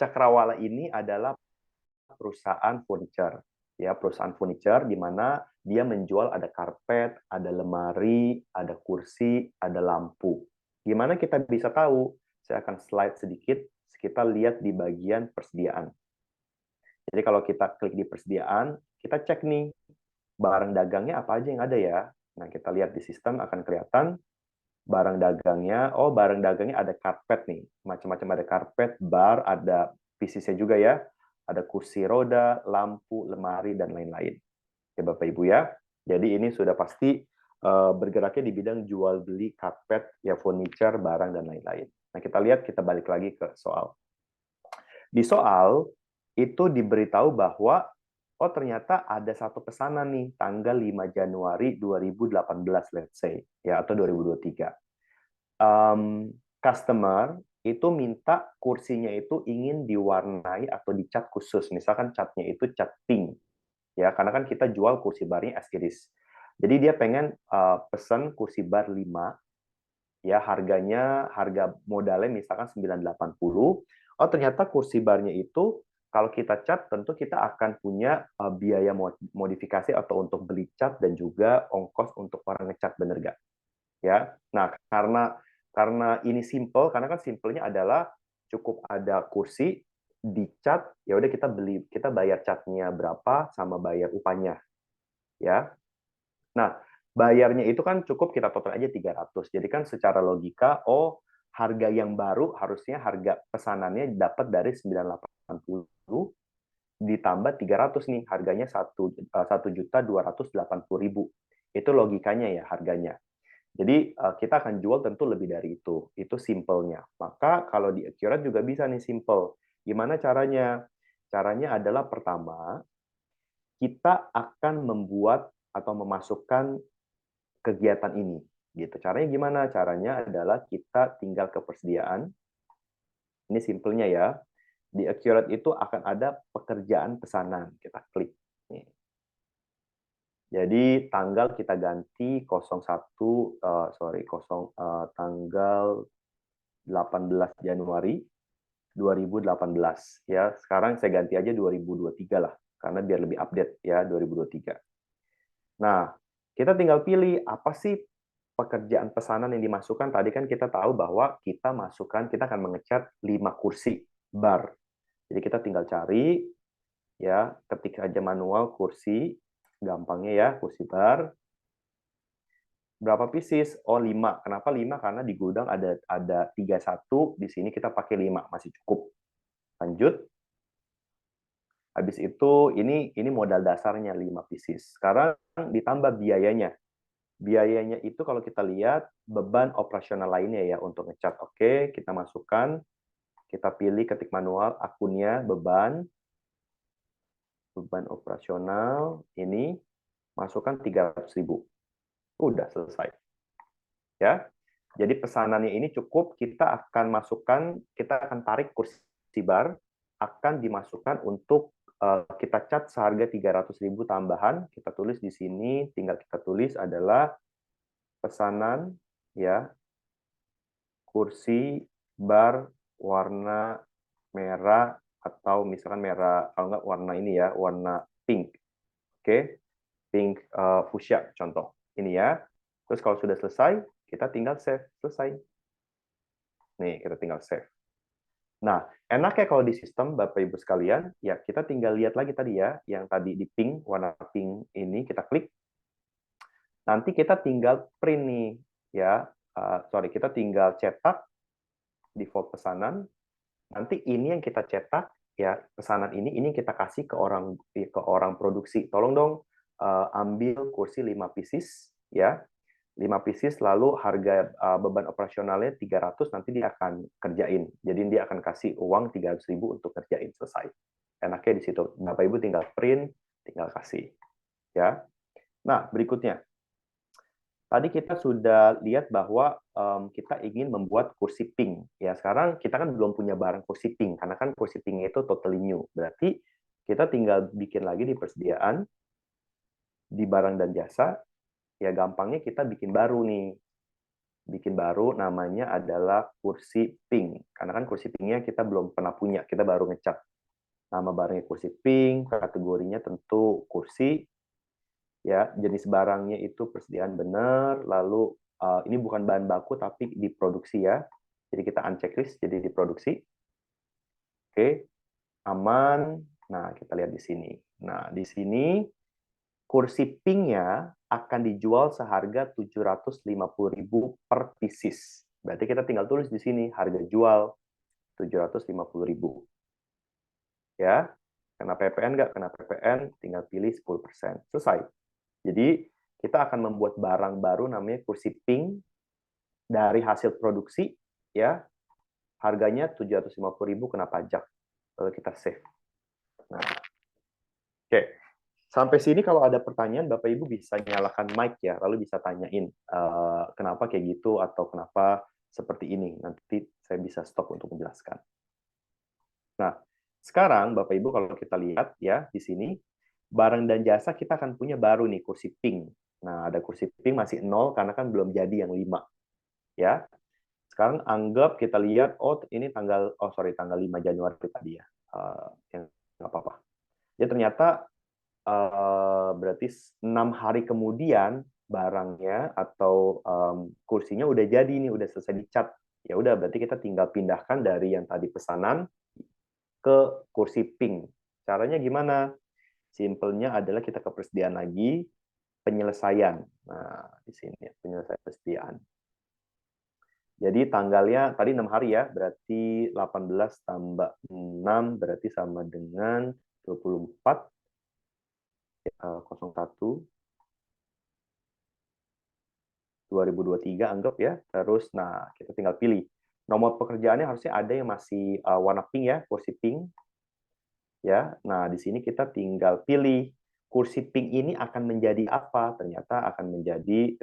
Cakrawala ini adalah perusahaan furniture ya, perusahaan furniture di mana dia menjual ada karpet, ada lemari, ada kursi, ada lampu. Gimana kita bisa tahu? Saya akan slide sedikit, kita lihat di bagian persediaan. Jadi kalau kita klik di persediaan, kita cek nih, barang dagangnya apa aja yang ada ya. Nah, kita lihat di sistem akan kelihatan barang dagangnya. Oh, barang dagangnya ada karpet nih. Macam-macam ada karpet, bar, ada PC-nya juga ya. Ada kursi roda, lampu, lemari, dan lain-lain. Ya, Bapak Ibu ya. Jadi ini sudah pasti bergeraknya di bidang jual beli karpet, ya furniture, barang, dan lain-lain. Nah, kita lihat, kita balik lagi ke soal. Di soal, itu diberitahu bahwa oh ternyata ada satu pesanan nih tanggal 5 Januari 2018 let's say ya atau 2023. Customer itu minta kursinya itu ingin diwarnai atau dicat khusus, misalkan catnya itu cat pink ya, karena kan kita jual kursi barnya as iris. Jadi dia pengen pesan kursi bar 5 ya, harga modalnya misalkan 980. Oh ternyata kursi barnya itu kalau kita cat tentu kita akan punya biaya modifikasi atau untuk beli cat dan juga ongkos untuk orang ngecat, bener nggak? Ya. Nah, karena ini simple, karena kan simpelnya adalah cukup ada kursi dicat, ya udah kita bayar catnya berapa sama bayar upahnya. Ya. Nah, bayarnya itu kan cukup kita total aja 300. Jadi kan secara logika, oh harga yang baru harusnya harga pesanannya dapat dari 980 ditambah 300 nih, harganya 1.280.000. Itu logikanya ya harganya. Jadi kita akan jual tentu lebih dari itu. Itu simpelnya. Maka kalau di Accurate juga bisa nih simple. Gimana caranya? Caranya adalah pertama, kita akan membuat atau memasukkan kegiatan ini. Gitu. Caranya gimana? Caranya adalah kita tinggal ke persediaan. Ini simpelnya ya. Di Accurate itu akan ada pekerjaan pesanan. Kita klik. Nih. Jadi tanggal kita ganti tanggal 18 Januari 2018 ya. Sekarang saya ganti aja 2023 lah karena biar lebih update ya 2023. Nah, kita tinggal pilih apa sih pekerjaan pesanan yang dimasukkan. Tadi kan kita tahu bahwa kita akan mengecat 5 kursi bar. Jadi kita tinggal cari ya, ketik aja manual kursi, gampangnya ya, kursi bar. Berapa pieces? Oh, 5. Kenapa 5? Karena di gudang ada 31, di sini kita pakai 5, masih cukup. Lanjut. Habis itu ini modal dasarnya 5 pieces. Sekarang ditambah biayanya. Biayanya itu kalau kita lihat beban operasional lainnya ya untuk ngecat. Oke, kita masukkan, kita pilih ketik manual akunnya beban operasional ini masukkan 300.000. Udah selesai. Ya. Jadi pesanannya ini cukup, kita akan tarik kursi bar, akan dimasukkan untuk kita cat seharga 300.000 tambahan. Kita tulis di sini, tinggal kita tulis adalah pesanan ya kursi bar warna merah atau misalkan merah, kalau nggak warna ini ya, warna pink. Oke, pink fuchsia contoh. Ini ya. Terus kalau sudah selesai, kita tinggal save. Selesai. Nih, kita tinggal save. Nah, enaknya kalau di sistem, Bapak Ibu sekalian, ya kita tinggal lihat lagi tadi ya, yang tadi di pink, warna pink ini, kita klik. Nanti kita tinggal print nih, ya. Sorry, kita tinggal cetak default pesanan. Nanti ini yang kita cetak, ya pesanan ini yang kita kasih ke orang produksi. Tolong dong ambil kursi 5 pieces, ya. 5 pieces, lalu harga beban operasionalnya 300, nanti dia akan kerjain. Jadi dia akan kasih uang 300.000 untuk kerjain, selesai. Enaknya di situ. Bapak Ibu tinggal print, tinggal kasih. Ya. Nah, berikutnya. Tadi kita sudah lihat bahwa kita ingin membuat kursi pink. Ya, sekarang kita kan belum punya barang kursi pink, karena kan kursi pink itu totally new. Berarti kita tinggal bikin lagi di persediaan, di barang dan jasa. Ya, gampangnya kita bikin baru nih. Bikin baru namanya adalah kursi pink. Karena kan kursi pinknya kita belum pernah punya, kita baru ngecat. Nama barangnya kursi pink, kategorinya tentu kursi. Ya, jenis barangnya itu persediaan benar, lalu ini bukan bahan baku tapi diproduksi ya. Jadi kita uncheck list, jadi diproduksi. Oke, aman. Nah, kita lihat di sini. Nah, di sini kursi pinknya akan dijual seharga 750.000 per pieces. Berarti kita tinggal tulis di sini harga jual 750.000. Ya, kena PPN nggak? Kena PPN, tinggal pilih 10%. Selesai. Jadi kita akan membuat barang baru namanya kursi pink dari hasil produksi, ya. Harganya 750.000 kena pajak. Lalu kita save. Nah, oke. Sampai sini kalau ada pertanyaan, Bapak Ibu bisa nyalakan mic ya, lalu bisa tanyain kenapa kayak gitu atau kenapa seperti ini. Nanti saya bisa stop untuk menjelaskan. Nah, sekarang Bapak Ibu kalau kita lihat ya di sini, barang dan jasa kita akan punya baru nih, kursi pink. Nah, ada kursi pink masih 0 karena kan belum jadi yang 5. Ya. Sekarang anggap kita lihat, oh ini tanggal 5 Januari tadi ya. Yang nggak apa-apa. Ya ternyata berarti 6 hari kemudian barangnya atau kursinya udah jadi nih, udah selesai dicat. Ya udah, berarti kita tinggal pindahkan dari yang tadi pesanan ke kursi pink. Caranya gimana? Simpelnya adalah kita ke persediaan lagi, penyelesaian. Nah, di sini penyelesaian persediaan. Jadi tanggalnya tadi 6 hari ya, berarti 18 tambah 6 berarti sama dengan 24 01 2023 anggap ya. Terus nah, kita tinggal pilih. Nomor pekerjaannya harusnya ada yang masih warna pink ya, kursi pink. Ya, nah di sini kita tinggal pilih kursi pink ini akan menjadi apa? Ternyata akan menjadi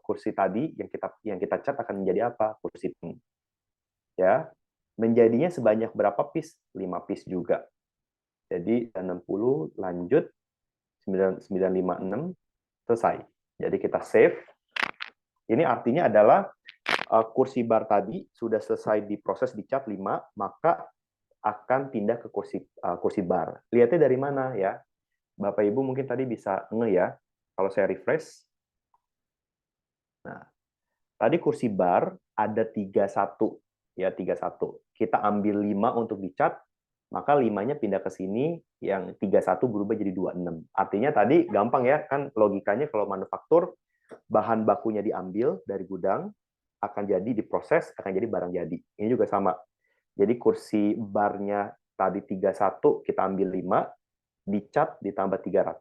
kursi tadi yang kita cat akan menjadi apa? Kursi pink. Ya. Menjadinya sebanyak berapa piece? 5 piece juga. Jadi 60 lanjut 956 selesai. Jadi kita save. Ini artinya adalah kursi bar tadi sudah selesai diproses dicat 5, maka akan pindah ke kursi bar. Lihatnya dari mana ya? Bapak Ibu mungkin tadi bisa ya. Kalau saya refresh. Nah, tadi kursi bar ada 31 ya, 31. Kita ambil 5 untuk dicat, maka 5-nya pindah ke sini, yang 31 berubah jadi 26. Artinya tadi gampang ya, kan logikanya kalau manufaktur bahan bakunya diambil dari gudang, akan jadi diproses, akan jadi barang jadi. Ini juga sama. Jadi kursi barnya tadi 31, kita ambil 5, dicat ditambah 300,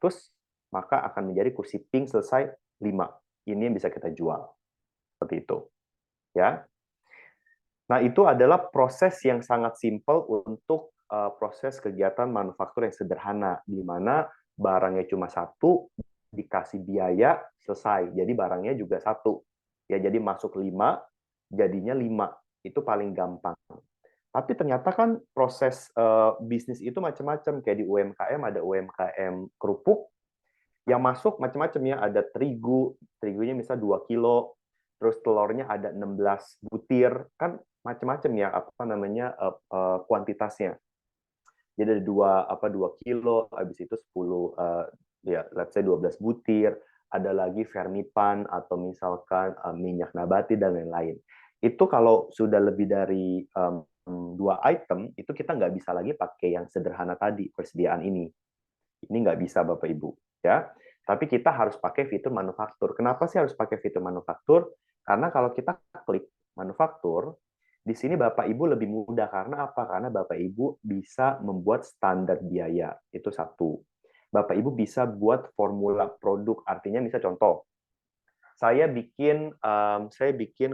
maka akan menjadi kursi pink selesai 5. Ini yang bisa kita jual. Seperti itu. Ya. Nah, itu adalah proses yang sangat simpel untuk proses kegiatan manufaktur yang sederhana, di mana barangnya cuma satu, dikasih biaya, selesai. Jadi barangnya juga satu. Ya, jadi masuk 5, jadinya 5. Itu paling gampang. Tapi ternyata kan proses bisnis itu macam-macam. Kayak di UMKM ada UMKM kerupuk, yang masuk macam-macam ya. Ada terigunya misal 2 kilo, terus telurnya ada 16 butir, kan macam-macam ya apa namanya kuantitasnya. Jadi ada 2 kilo, habis itu 10 ya let's say 12 butir, ada lagi vermipan atau misalkan minyak nabati dan lain-lain. Itu kalau sudah lebih dari 2 item, itu kita nggak bisa lagi pakai yang sederhana tadi persediaan ini. Ini nggak bisa Bapak Ibu, ya. Tapi kita harus pakai fitur manufaktur. Kenapa sih harus pakai fitur manufaktur? Karena kalau kita klik manufaktur, di sini Bapak Ibu lebih mudah. Karena apa? Karena Bapak Ibu bisa membuat standar biaya. Itu satu. Bapak Ibu bisa buat formula produk. Artinya misalnya contoh, saya bikin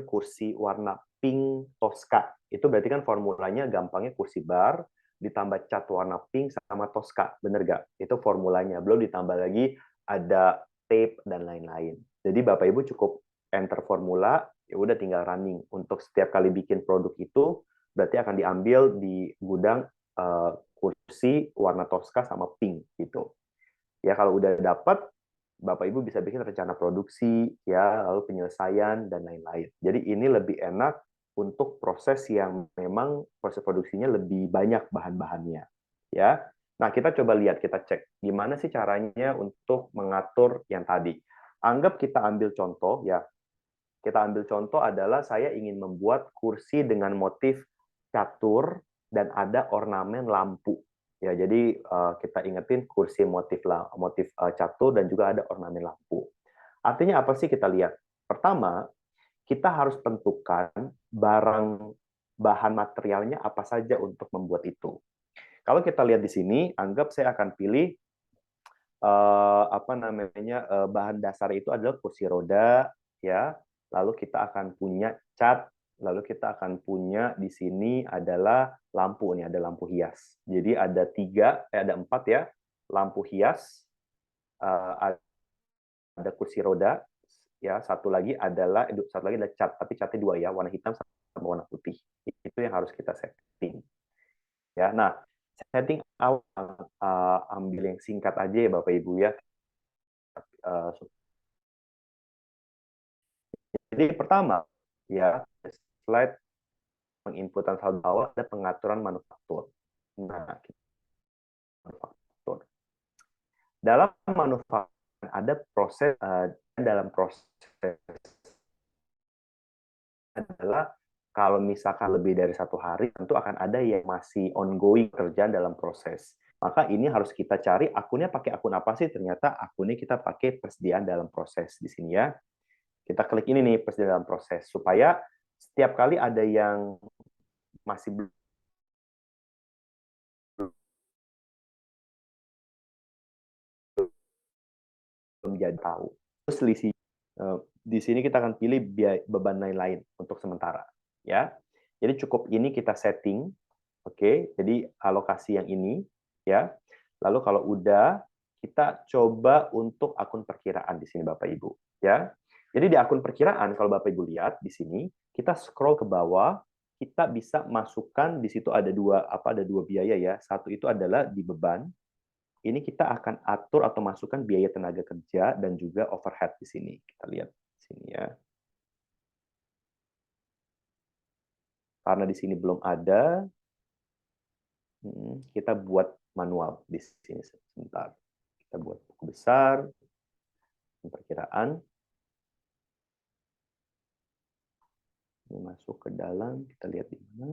kursi warna pink Tosca. Itu berarti kan formulanya gampangnya kursi bar, ditambah cat warna pink sama Tosca, bener nggak? Itu formulanya. Belum ditambah lagi ada tape dan lain-lain. Jadi Bapak Ibu cukup enter formula, ya udah tinggal running. Untuk setiap kali bikin produk itu, berarti akan diambil di gudang kursi warna Tosca sama pink gitu. Ya kalau udah dapat, Bapak Ibu bisa bikin rencana produksi, ya lalu penyelesaian dan lain-lain. Jadi ini lebih enak untuk proses yang memang proses produksinya lebih banyak bahan-bahannya, ya. Nah, kita coba lihat, kita cek gimana sih caranya untuk mengatur yang tadi. Anggap kita ambil contoh, ya. Kita ambil contoh adalah saya ingin membuat kursi dengan motif catur dan ada ornamen lampu. Ya, jadi kita ingetin kursi motif catur dan juga ada ornamen lampu. Artinya apa sih kita lihat? Pertama, kita harus tentukan bahan materialnya apa saja untuk membuat itu. Kalau kita lihat di sini, anggap saya akan pilih bahan dasar itu adalah kursi roda, ya. Lalu kita akan punya cat, lalu kita akan punya di sini adalah lampu, nih ada lampu hias. Jadi ada 4 ya, lampu hias, ada kursi roda, ya. Satu lagi adalah cat, tapi catnya 2 ya, warna hitam sama warna putih. Itu yang harus kita setting. Ya, nah setting awal ambil yang singkat aja ya Bapak Ibu ya. Jadi pertama, ya slide penginputan saldo bawah ada pengaturan manufaktur. Nah, manufaktur. Dalam manufaktur ada proses dalam proses adalah kalau misalkan lebih dari 1 hari tentu akan ada yang masih ongoing kerjaan dalam proses. Maka ini harus kita cari akunnya pakai akun apa sih? Ternyata akunnya kita pakai persediaan dalam proses di sini ya. Kita klik ini nih persediaan dalam proses supaya setiap kali ada yang masih belum jadi tahu. Terus selisih di sini kita akan pilih beban lain-lain untuk sementara ya. Jadi cukup ini kita setting. Oke, jadi alokasi yang ini ya. Lalu kalau udah kita coba untuk akun perkiraan di sini Bapak Ibu ya. Jadi di akun perkiraan kalau Bapak Ibu lihat di sini kita scroll ke bawah, kita bisa masukkan di situ ada dua biaya ya. Satu itu adalah di beban. Ini kita akan atur atau masukkan biaya tenaga kerja dan juga overhead di sini. Kita lihat di sini ya. Karena di sini belum ada, kita buat manual di sini sebentar. Kita buat buku besar, perkiraan. Ini masuk ke dalam, kita lihat di mana.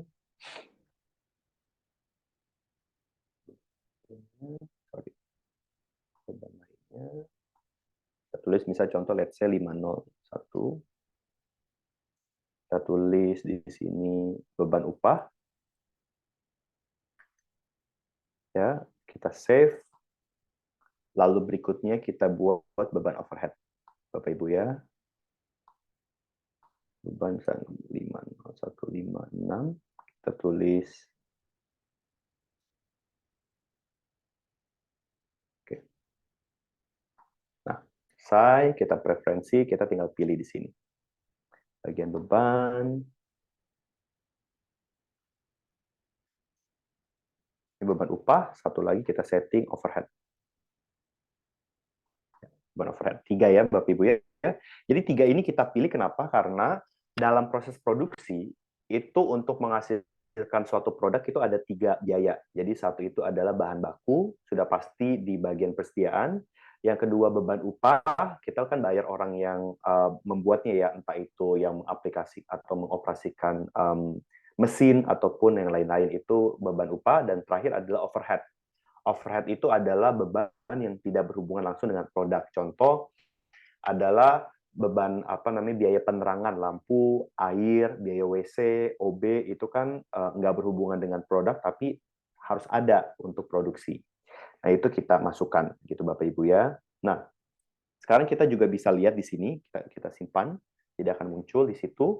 Sorry. Beban lainnya. Kita tulis misal contoh let's say 501. Kita tulis di sini beban upah. Ya, kita save. Lalu berikutnya kita buat beban overhead. Bapak Ibu ya. Beban 50156. Kita tulis. Oke. Nah, selesai, kita preferensi, kita tinggal pilih di sini. Bagian beban. Ini beban upah, satu lagi kita setting overhead. Beban overhead 3 ya Bapak Ibu ya. Jadi 3 ini kita pilih kenapa? Karena dalam proses produksi itu untuk menghasilkan menghasilkan suatu produk itu ada 3 biaya. Jadi satu itu adalah bahan baku, sudah pasti di bagian persediaan. Yang kedua beban upah, kita kan bayar orang yang membuatnya ya, entah itu yang mengaplikasi atau mengoperasikan mesin ataupun yang lain-lain, itu beban upah. Dan terakhir adalah overhead. Overhead itu adalah beban yang tidak berhubungan langsung dengan produk. Contoh adalah beban biaya penerangan, lampu, air, biaya WC, OB, itu kan nggak berhubungan dengan produk tapi harus ada untuk produksi. Nah, itu kita masukkan gitu Bapak Ibu ya. Nah, sekarang kita juga bisa lihat di sini, kita simpan, tidak akan muncul di situ.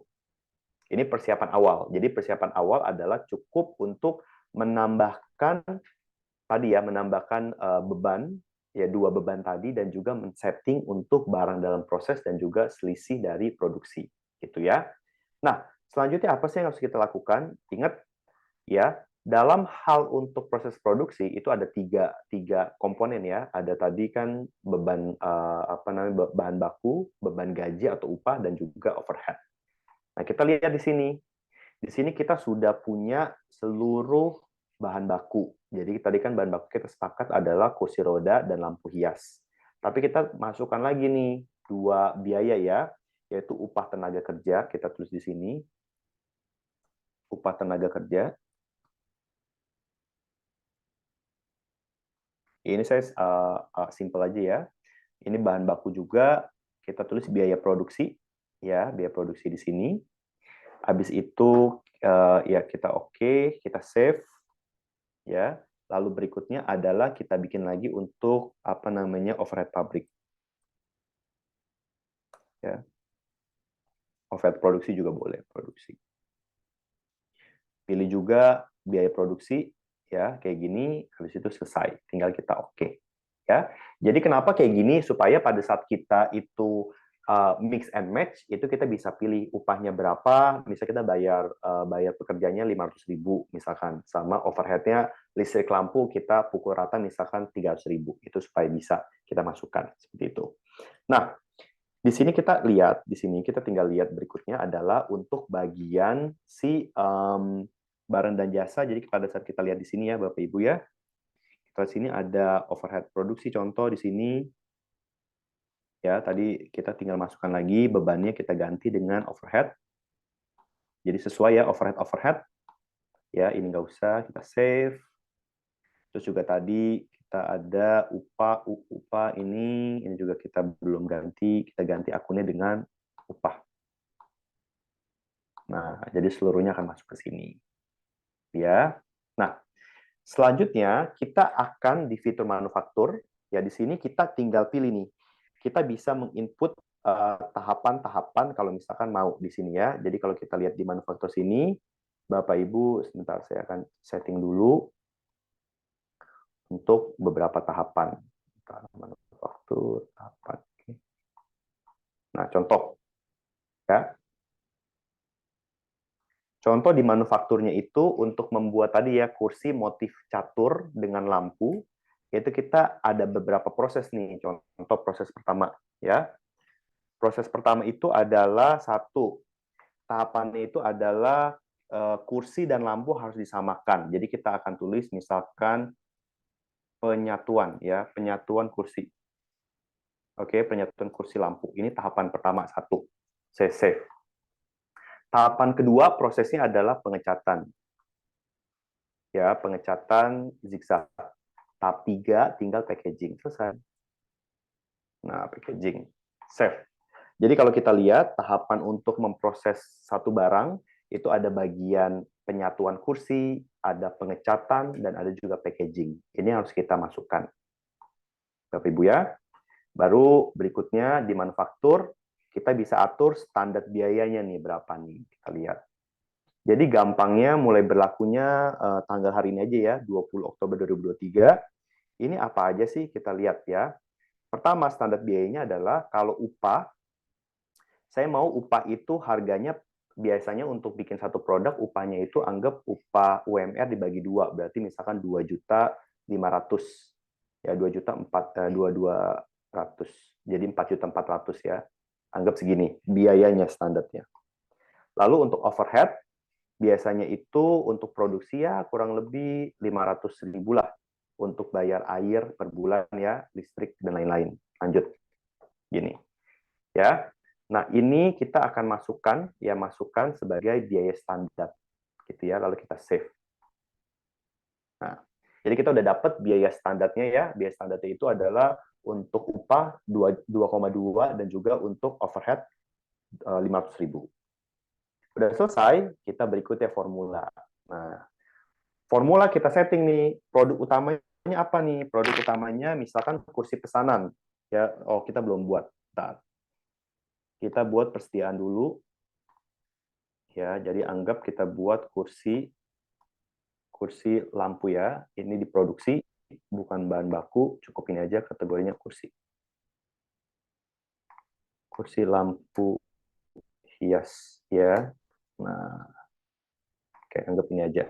Ini persiapan awal. Jadi persiapan awal adalah cukup untuk menambahkan beban, ya 2 beban tadi, dan juga men-setting untuk barang dalam proses dan juga selisih dari produksi, gitu ya. Nah, selanjutnya apa sih yang harus kita lakukan? Ingat ya, dalam hal untuk proses produksi itu ada tiga komponen ya. Ada tadi kan beban bahan baku, beban gaji atau upah, dan juga overhead. Nah, kita lihat di sini. Di sini kita sudah punya seluruh bahan baku. Jadi tadi kan bahan baku kita sepakat adalah kursi roda dan lampu hias. Tapi kita masukkan lagi nih 2 biaya ya, yaitu upah tenaga kerja. Kita tulis di sini. Upah tenaga kerja. Ini saya simple aja ya. Ini bahan baku juga, kita tulis biaya produksi ya, biaya produksi di sini. Habis itu ya kita oke, kita save ya. Lalu berikutnya adalah kita bikin lagi untuk overhead pabrik. Ya. Overhead produksi juga boleh, produksi. Pilih juga biaya produksi ya, kayak gini, habis itu selesai, tinggal kita oke. Ya. Jadi kenapa kayak gini? Supaya pada saat kita itu mix and match, itu kita bisa pilih upahnya berapa. Misalnya kita bayar pekerjanya 500.000 misalkan, sama overheadnya listrik lampu kita pukul rata misalkan 300.000. Itu supaya bisa kita masukkan seperti itu. Nah, di sini kita lihat, di sini kita tinggal lihat berikutnya adalah untuk bagian si barang dan jasa. Jadi pada saat kita lihat di sini ya Bapak Ibu ya, kita sini ada overhead produksi, contoh di sini ya, tadi kita tinggal masukkan lagi bebannya, kita ganti dengan overhead. Jadi sesuai ya, overhead ya, ini nggak usah, kita save. Terus juga tadi kita ada upah ini juga kita belum ganti, kita ganti akunnya dengan upah. Nah, jadi seluruhnya akan masuk ke sini. Ya. Nah, selanjutnya kita akan di fitur manufaktur. Ya, di sini kita tinggal pilih nih. Kita bisa menginput tahapan-tahapan kalau misalkan mau di sini ya. Jadi kalau kita lihat di manufaktur sini, Bapak Ibu, sebentar saya akan setting dulu untuk beberapa tahapan. Manufaktur, tahapan. Nah, contoh. Ya. Contoh di manufakturnya itu untuk membuat tadi ya kursi motif catur dengan lampu, itu kita ada beberapa proses nih. Contoh proses pertama ya. Proses pertama itu adalah tahapannya itu adalah kursi dan lampu harus disamakan. Jadi kita akan tulis misalkan penyatuan ya, penyatuan kursi. Oke, penyatuan kursi lampu. Ini tahapan pertama 1. Saya save. Tahapan kedua prosesnya adalah pengecatan. Ya, pengecatan zigzag. Tahap 3 tinggal packaging. Selesai. Nah, packaging. Save. Jadi kalau kita lihat tahapan untuk memproses satu barang itu ada bagian penyatuan kursi, ada pengecatan, dan ada juga packaging. Ini harus kita masukkan. Bapak Ibu ya. Baru berikutnya di manufaktur kita bisa atur standar biayanya nih berapa nih, kita lihat. Jadi gampangnya mulai berlakunya tanggal hari ini aja ya, 20 Oktober 2023. Ini apa aja sih kita lihat ya. Pertama, standar biayanya adalah kalau upah, saya mau upah itu harganya biasanya untuk bikin satu produk upahnya itu anggap upah UMR dibagi 2, berarti misalkan 2.500.000 ya, 2.200.000. Jadi 4.400.000 ya. Anggap segini biayanya standarnya. Lalu untuk overhead biasanya itu untuk produksi ya kurang lebih 500.000 lah untuk bayar air per bulan ya, listrik dan lain-lain. Lanjut. Gini. Ya. Nah, ini kita akan masukkan sebagai biaya standar gitu ya, lalu kita save. Nah, jadi kita udah dapat biaya standarnya ya. Biaya standarnya itu adalah untuk upah 2,2 dan juga untuk overhead 500.000. Udah selesai, kita berikutnya formula. Nah, formula kita setting nih, produk utamanya apa nih? Produk utamanya misalkan kursi pesanan. Ya, oh kita belum buat. Bentar. Kita buat persediaan dulu. Ya, jadi anggap kita buat kursi lampu ya. Ini diproduksi, bukan bahan baku, cukup ini aja kategorinya kursi. Kursi lampu hias ya. Nah, oke, anggap ini aja.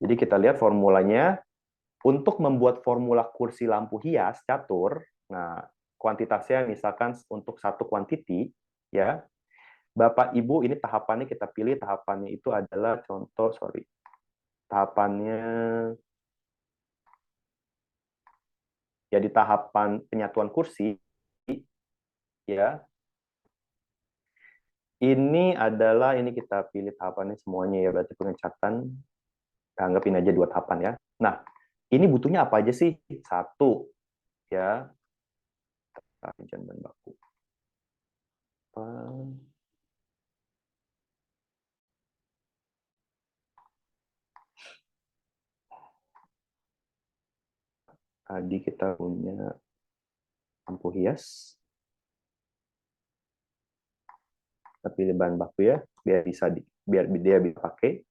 Jadi kita lihat formulanya. Untuk membuat formula kursi lampu hias catur, nah kuantitasnya misalkan untuk satu quantity, ya, Bapak Ibu ini tahapannya kita pilih, tahapannya itu adalah contoh, tahapannya ya di tahapan penyatuan kursi, ya. Ini kita pilih tahapannya semuanya ya, berarti pengecatan, anggap ini aja 2 tahapan ya. Nah, ini butuhnya apa aja sih? 1, ya, rincian bahan baku. Tadi kita punya lampu hias. Kita pilih bahan baku ya, biar dia bisa pakai.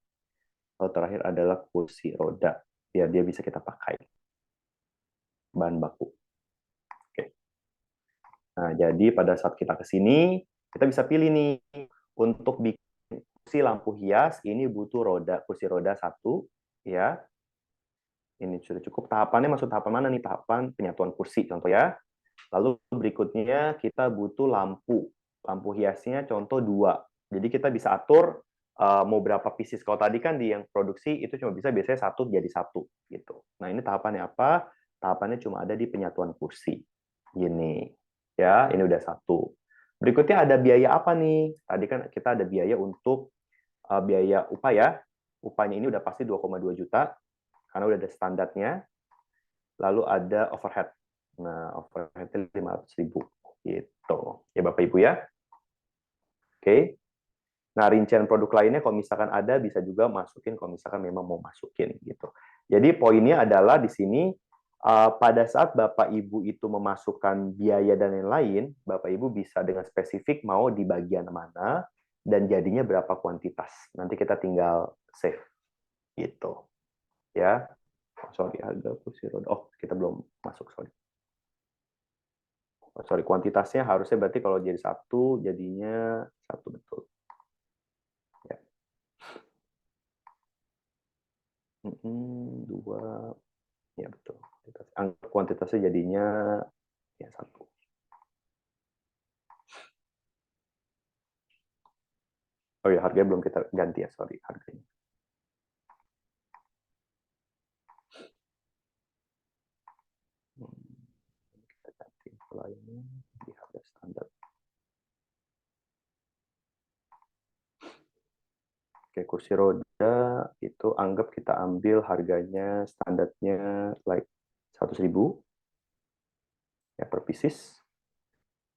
Lalu terakhir adalah kursi roda, biar dia bisa kita pakai. Bahan baku. Oke. Nah, jadi pada saat kita ke sini, kita bisa pilih nih, untuk bikin kursi lampu hias, ini butuh kursi roda 1, ya. Ini sudah cukup. Tahapannya masuk tahapan mana nih? Tahapan penyatuan kursi, contoh ya. Lalu berikutnya kita butuh lampu. Lampu hiasnya contoh 2. Jadi kita bisa atur mau berapa pieces. Kalau tadi kan di yang produksi itu cuma bisa biasanya 1 jadi 1 gitu. Nah, ini tahapannya apa? Tahapannya cuma ada di penyatuan kursi. Gini. Ya, ini udah 1. Berikutnya ada biaya apa nih? Tadi kan kita ada biaya untuk biaya upah ya. Upahnya ini udah pasti 2,2 juta karena udah ada standarnya. Lalu ada overhead. Nah, overhead-nya 500.000 gitu. Ya Bapak Ibu ya. Oke. Nah, rincian produk lainnya kalau misalkan ada bisa juga masukin kalau misalkan memang mau masukin gitu. Jadi poinnya adalah di sini pada saat Bapak Ibu itu memasukkan biaya dan lain-lain, Bapak Ibu bisa dengan spesifik mau di bagian mana dan jadinya berapa kuantitas. Nanti kita tinggal save gitu. Ya. Oh, sorry, harga kursi roda. Oh, kita belum masuk, sorry. Kuantitasnya harusnya berarti kalau jadi 1 jadinya 1 betul. Ya. 2, ya betul. Kuantitasnya jadinya ya 1. Oh ya, harganya belum kita ganti ya, sorry, harganya. Kita ganti lainnya di harga standar. Oke, kursi roda itu anggap kita ambil harganya standarnya like 100.000 ya per pieces.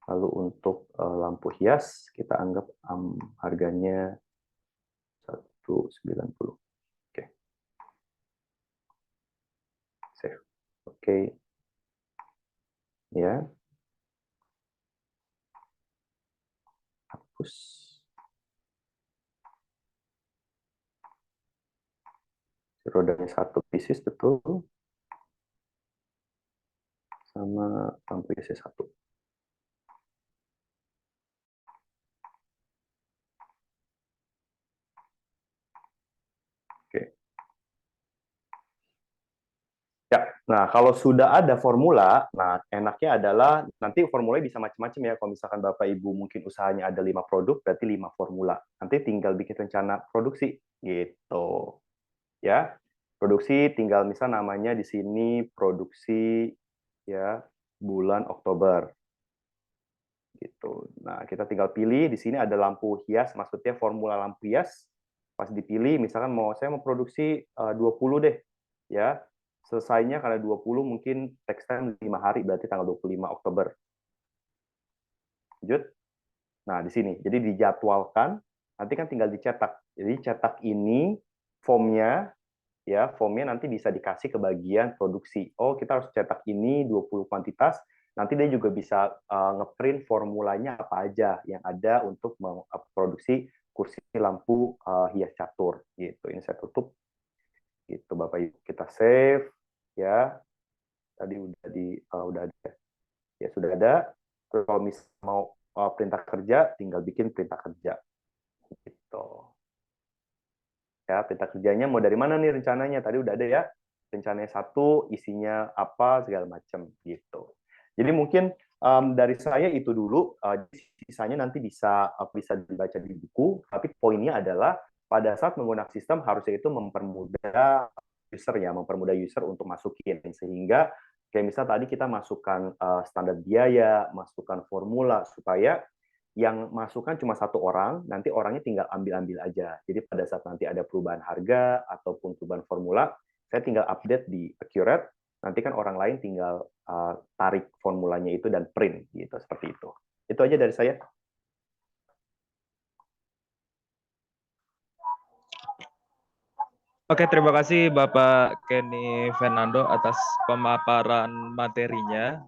Lalu untuk lampu hias kita anggap harganya 190. Oke. Save. Oke. Ya. Hapus. Rodanya 1 pieces betul. Sama lampu hiasnya 1. Oke. Ya, Nah, kalau sudah ada formula, nah enaknya adalah nanti formulanya bisa macam-macam ya. Kalau misalkan Bapak Ibu mungkin usahanya ada 5 produk, berarti 5 formula. Nanti tinggal bikin rencana produksi gitu. Ya. Produksi tinggal misal namanya di sini produksi ya bulan Oktober gitu. Nah, kita tinggal pilih di sini ada lampu hias, maksudnya formula lampu hias. Pas dipilih misalkan saya mau produksi 20 deh. Ya. Selesainya karena 20 mungkin text time 5 hari, berarti tanggal 25 Oktober. Lanjut. Nah, di sini. Jadi dijadwalkan, nanti kan tinggal dicetak. Jadi cetak ini formnya, ya formnya nanti bisa dikasih ke bagian produksi. Oh, kita harus cetak ini 20 kuantitas. Nanti dia juga bisa ngeprint formulanya apa aja yang ada untuk memproduksi kursi lampu hias catur. Gitu. Ini saya tutup. Gitu, Bapak Ibu. Kita save. Ya, tadi udah ada. Ya sudah ada. Terus kalau misalnya mau perintah kerja, tinggal bikin perintah kerja. Gitu. Ya, perintah kerjanya mau dari mana nih rencananya? Tadi udah ada ya. Rencananya satu, isinya apa, segala macam gitu. Jadi mungkin dari saya itu dulu, sisanya nanti bisa dibaca di buku, tapi poinnya adalah pada saat menggunakan sistem harusnya itu mempermudah user ya, mempermudah user untuk masukin sehingga kayak misal tadi kita masukkan standar biaya, masukkan formula supaya yang masukkan cuma satu orang, nanti orangnya tinggal ambil-ambil aja. Jadi pada saat nanti ada perubahan harga ataupun perubahan formula, saya tinggal update di Accurate, nanti kan orang lain tinggal tarik formulanya itu dan print gitu, seperti itu. Itu aja dari saya. Oke, terima kasih Bapak Kenny Fernando atas pemaparan materinya.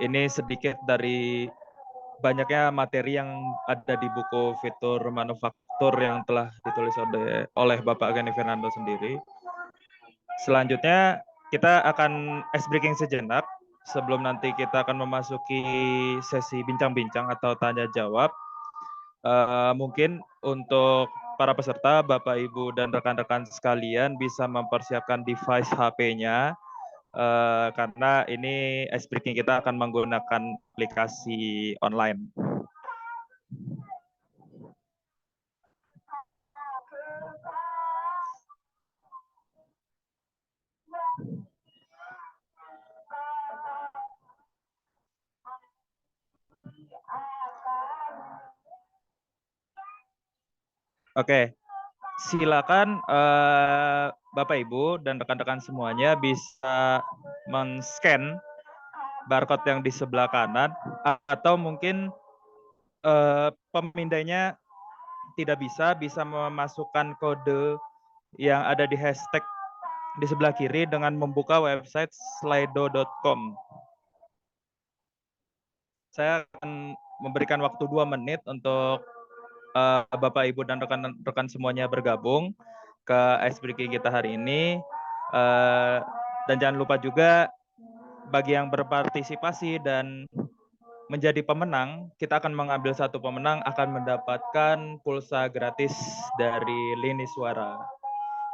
Ini sedikit dari banyaknya materi yang ada di buku fitur manufaktur yang telah ditulis oleh Bapak Kenny Fernando sendiri. Selanjutnya kita akan ice breaking sejenak sebelum nanti kita akan memasuki sesi bincang-bincang atau tanya jawab. Mungkin untuk para peserta, Bapak, Ibu, dan rekan-rekan sekalian bisa mempersiapkan device HP-nya karena ini ice breaking kita akan menggunakan aplikasi online. Oke, silakan Bapak Ibu dan rekan-rekan semuanya bisa men-scan barcode yang di sebelah kanan atau mungkin pemindainya tidak bisa memasukkan kode yang ada di hashtag di sebelah kiri dengan membuka website slido.com. Saya akan memberikan waktu 2 menit untuk Bapak, Ibu, dan rekan-rekan semuanya bergabung ke ice breaking kita hari ini. Dan jangan lupa juga bagi yang berpartisipasi dan menjadi pemenang, kita akan mengambil satu pemenang akan mendapatkan pulsa gratis dari Lini Suara.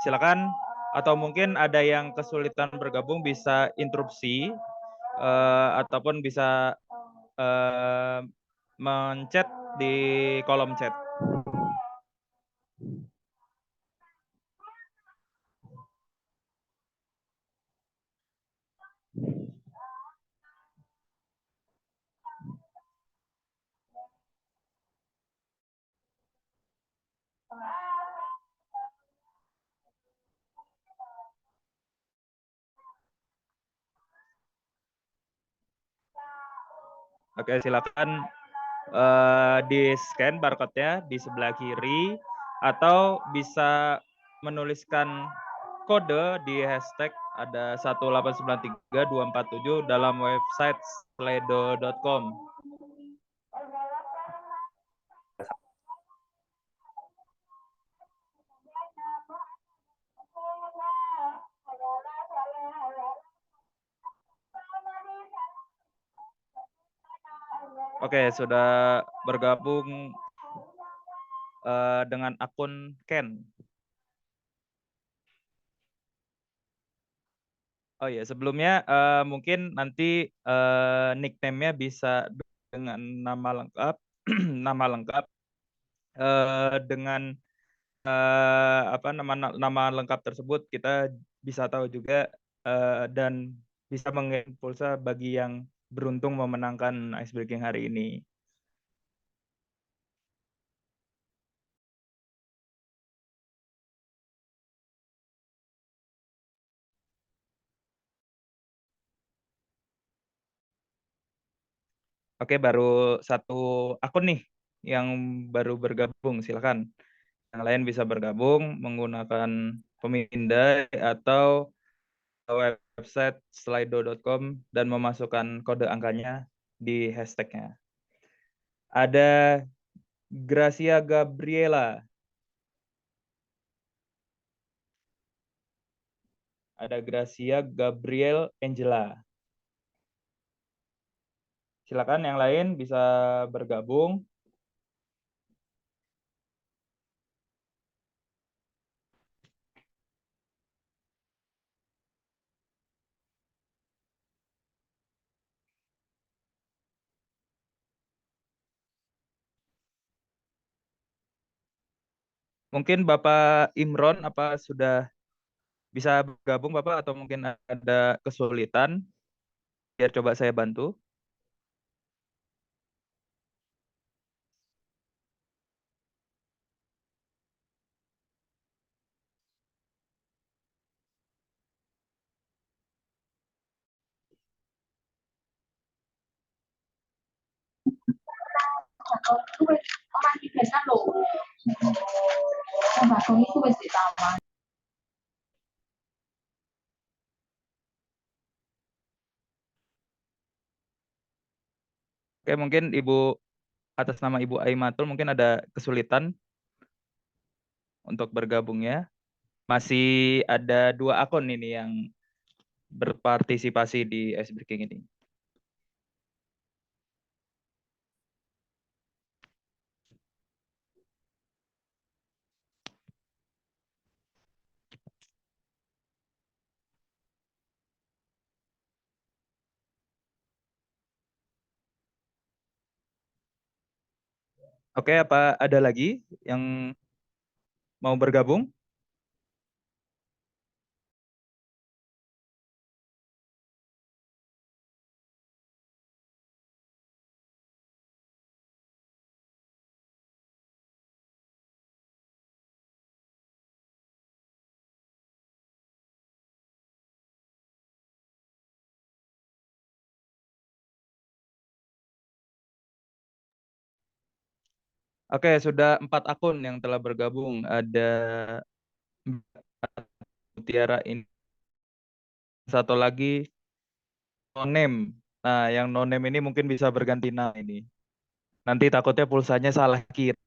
Silakan, atau mungkin ada yang kesulitan bergabung bisa interupsi ataupun bisa mencet di kolom chat. Oke, silakan di-scan barcode-nya di sebelah kiri atau bisa menuliskan kode di hashtag ada 1893247 dalam website slido.com. Oke, sudah bergabung dengan akun Ken. Oh ya, sebelumnya mungkin nanti nickname-nya bisa dengan nama lengkap, nama lengkap dengan apa nama lengkap tersebut kita bisa tahu juga dan bisa mengirim pulsa bagi yang beruntung memenangkan ice breaking hari ini. Oke, baru satu akun nih yang baru bergabung, silakan. Yang lain bisa bergabung menggunakan Pemindai atau website slido.com dan memasukkan kode angkanya di hashtagnya. Ada Gracia Gabriela. Ada Gracia Gabriel Angela. Silakan yang lain bisa bergabung. Mungkin Bapak Imron apa sudah bisa bergabung Bapak atau mungkin ada kesulitan? Biar coba saya bantu. Oke, mungkin Ibu atas nama Ibu Aimatul mungkin ada kesulitan untuk bergabungnya. Masih ada 2 akun ini yang berpartisipasi di Ice Breaking ini. Oke, apa ada lagi yang mau bergabung? Oke, sudah 4 akun yang telah bergabung. Ada Mutiara ini, satu lagi no name. Nah, yang no name ini mungkin bisa berganti nama ini. Nanti takutnya pulsanya salah kiri.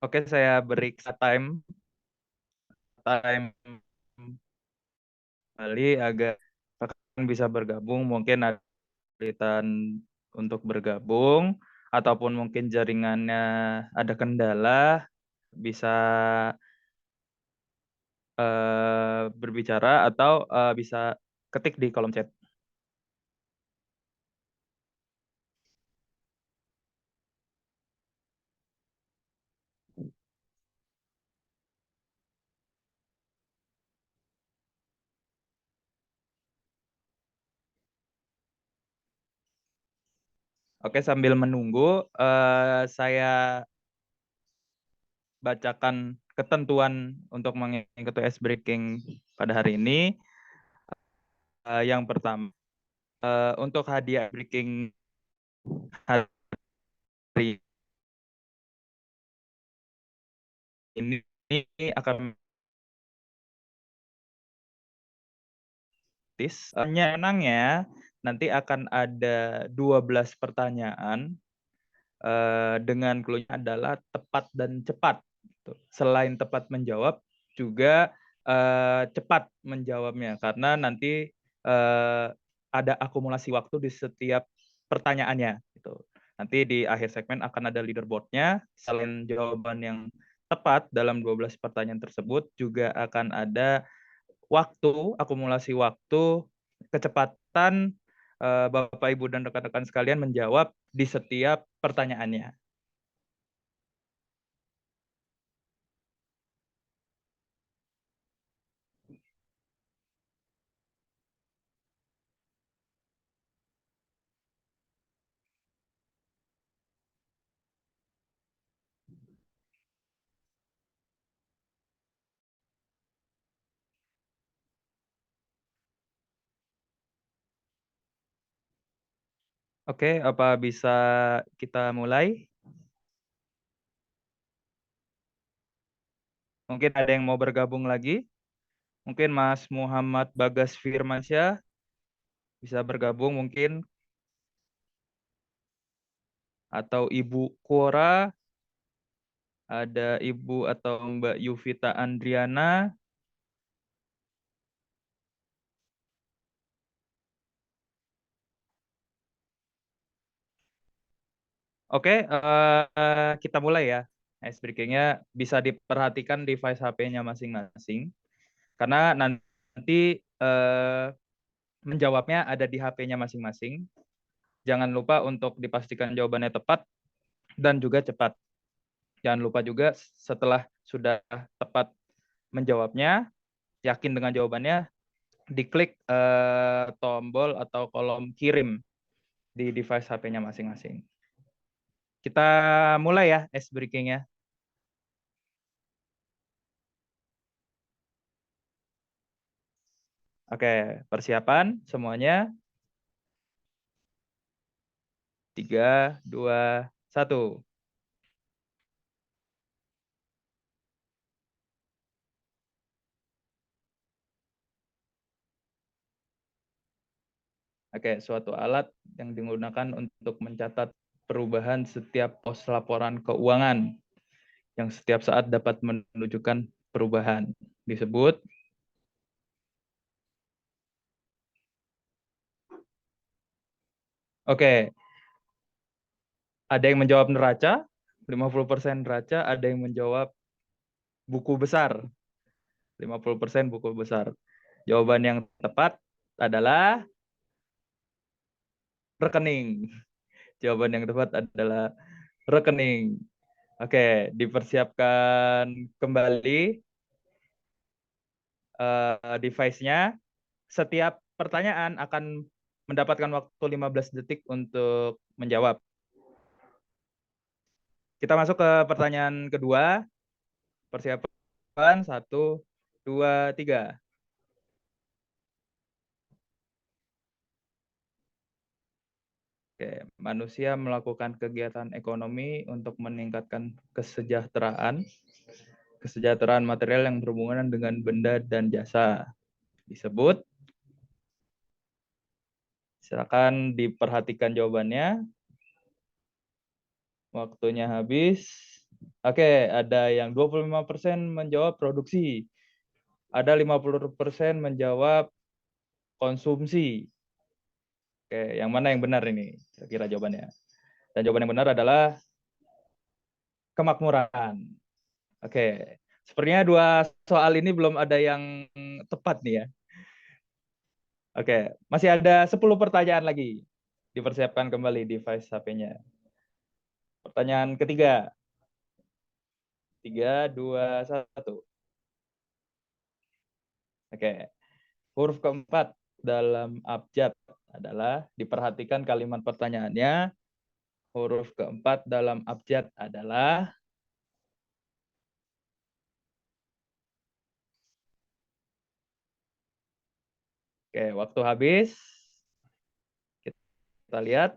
Oke, saya beri time kali agar rekan bisa bergabung. Mungkin ada kesulitan untuk bergabung ataupun mungkin jaringannya ada kendala, bisa berbicara atau bisa ketik di kolom chat. Oke, sambil menunggu, saya bacakan ketentuan untuk mengikuti ice breaking pada hari ini. Yang pertama, untuk hadiah breaking hari ini akan menangnya nanti akan ada 12 pertanyaan dengan clue-nya adalah tepat dan cepat. Selain tepat menjawab, juga cepat menjawabnya karena nanti ada akumulasi waktu di setiap pertanyaannya gitu. Nanti di akhir segmen akan ada leaderboard-nya. Selain jawaban yang tepat dalam 12 pertanyaan tersebut juga akan ada akumulasi waktu, kecepatan Bapak Ibu dan rekan-rekan sekalian menjawab di setiap pertanyaannya. Oke, apa bisa kita mulai? Mungkin ada yang mau bergabung lagi? Mungkin Mas Muhammad Bagas Firmansyah bisa bergabung mungkin, atau Ibu Quora, ada Ibu atau Mbak Yuvita Andriana. Oke, kita mulai ya. Ice breaking-nya bisa diperhatikan device HP-nya masing-masing. Karena nanti menjawabnya ada di HP-nya masing-masing. Jangan lupa untuk dipastikan jawabannya tepat dan juga cepat. Jangan lupa juga setelah sudah tepat menjawabnya, yakin dengan jawabannya, diklik tombol atau kolom kirim di device HP-nya masing-masing. Kita mulai ya ice breaking-nya. Oke, persiapan semuanya. 3, 2, 1. Oke, suatu alat yang digunakan untuk mencatat perubahan setiap pos laporan keuangan yang setiap saat dapat menunjukkan perubahan. Disebut Oke, ada yang menjawab neraca, 50% neraca, ada yang menjawab buku besar, 50% buku besar. Jawaban yang tepat adalah rekening. Jawaban yang tepat adalah rekening. Oke, dipersiapkan kembali device-nya. Setiap pertanyaan akan mendapatkan waktu 15 detik untuk menjawab. Kita masuk ke pertanyaan kedua. Persiapan 1, 2, 3. Oke, manusia melakukan kegiatan ekonomi untuk meningkatkan kesejahteraan material yang berhubungan dengan benda dan jasa. Disebut. Silakan diperhatikan jawabannya. Waktunya habis. Oke, ada yang 25% menjawab produksi. Ada 50% menjawab konsumsi. Oke, yang mana yang benar ini? Kira-kira jawabannya. Dan jawaban yang benar adalah kemakmuran. Oke, sepertinya dua soal ini belum ada yang tepat nih ya. Oke, masih ada 10 pertanyaan lagi. Dipersiapkan kembali device HP-nya. Pertanyaan ketiga. 3, 2, 1. Oke, huruf keempat dalam abjad adalah, diperhatikan kalimat pertanyaannya, huruf keempat dalam abjad adalah, oke, waktu habis. Kita lihat.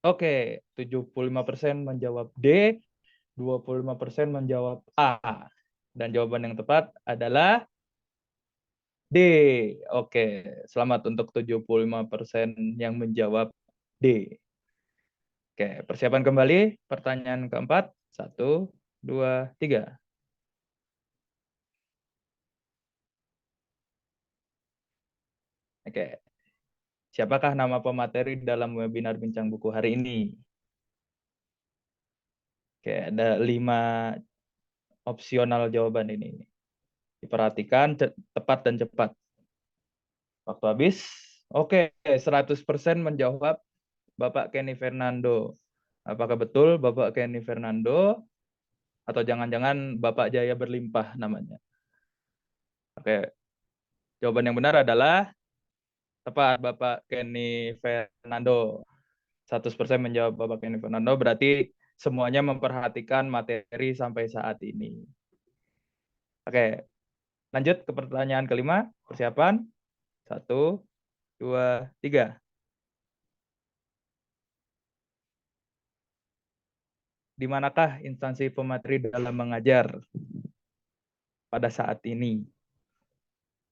Oke, 75% menjawab D, 25% menjawab A. Dan jawaban yang tepat adalah D. Oke, selamat untuk 75% yang menjawab D. Oke, persiapan kembali. Pertanyaan keempat. 1, 2, 3. Oke. Siapakah nama pemateri dalam webinar Bincang Buku hari ini? Oke, ada 5 opsional jawaban ini. Diperhatikan tepat dan cepat. Waktu habis. Oke, 100% menjawab Bapak Kenny Fernando. Apakah betul Bapak Kenny Fernando? Atau jangan-jangan Bapak Jaya Berlimpah namanya? Oke, jawaban yang benar adalah tepat, Bapak Kenny Fernando. 100% menjawab Bapak Kenny Fernando, berarti semuanya memperhatikan materi sampai saat ini. Oke, lanjut ke pertanyaan kelima. Persiapan. 1, 2, 3. Di manakah instansi pemateri dalam mengajar pada saat ini?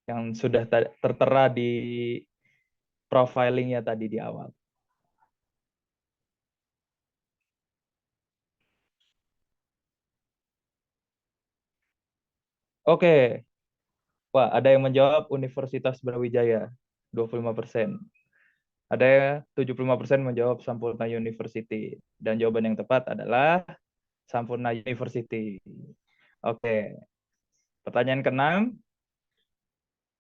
Yang sudah tertera di profilingnya tadi di awal. Oke. Wah, ada yang menjawab Universitas Brawijaya, 25%. Ada 75% menjawab Sampurna University. Dan jawaban yang tepat adalah Sampurna University. Oke. Pertanyaan ke-6.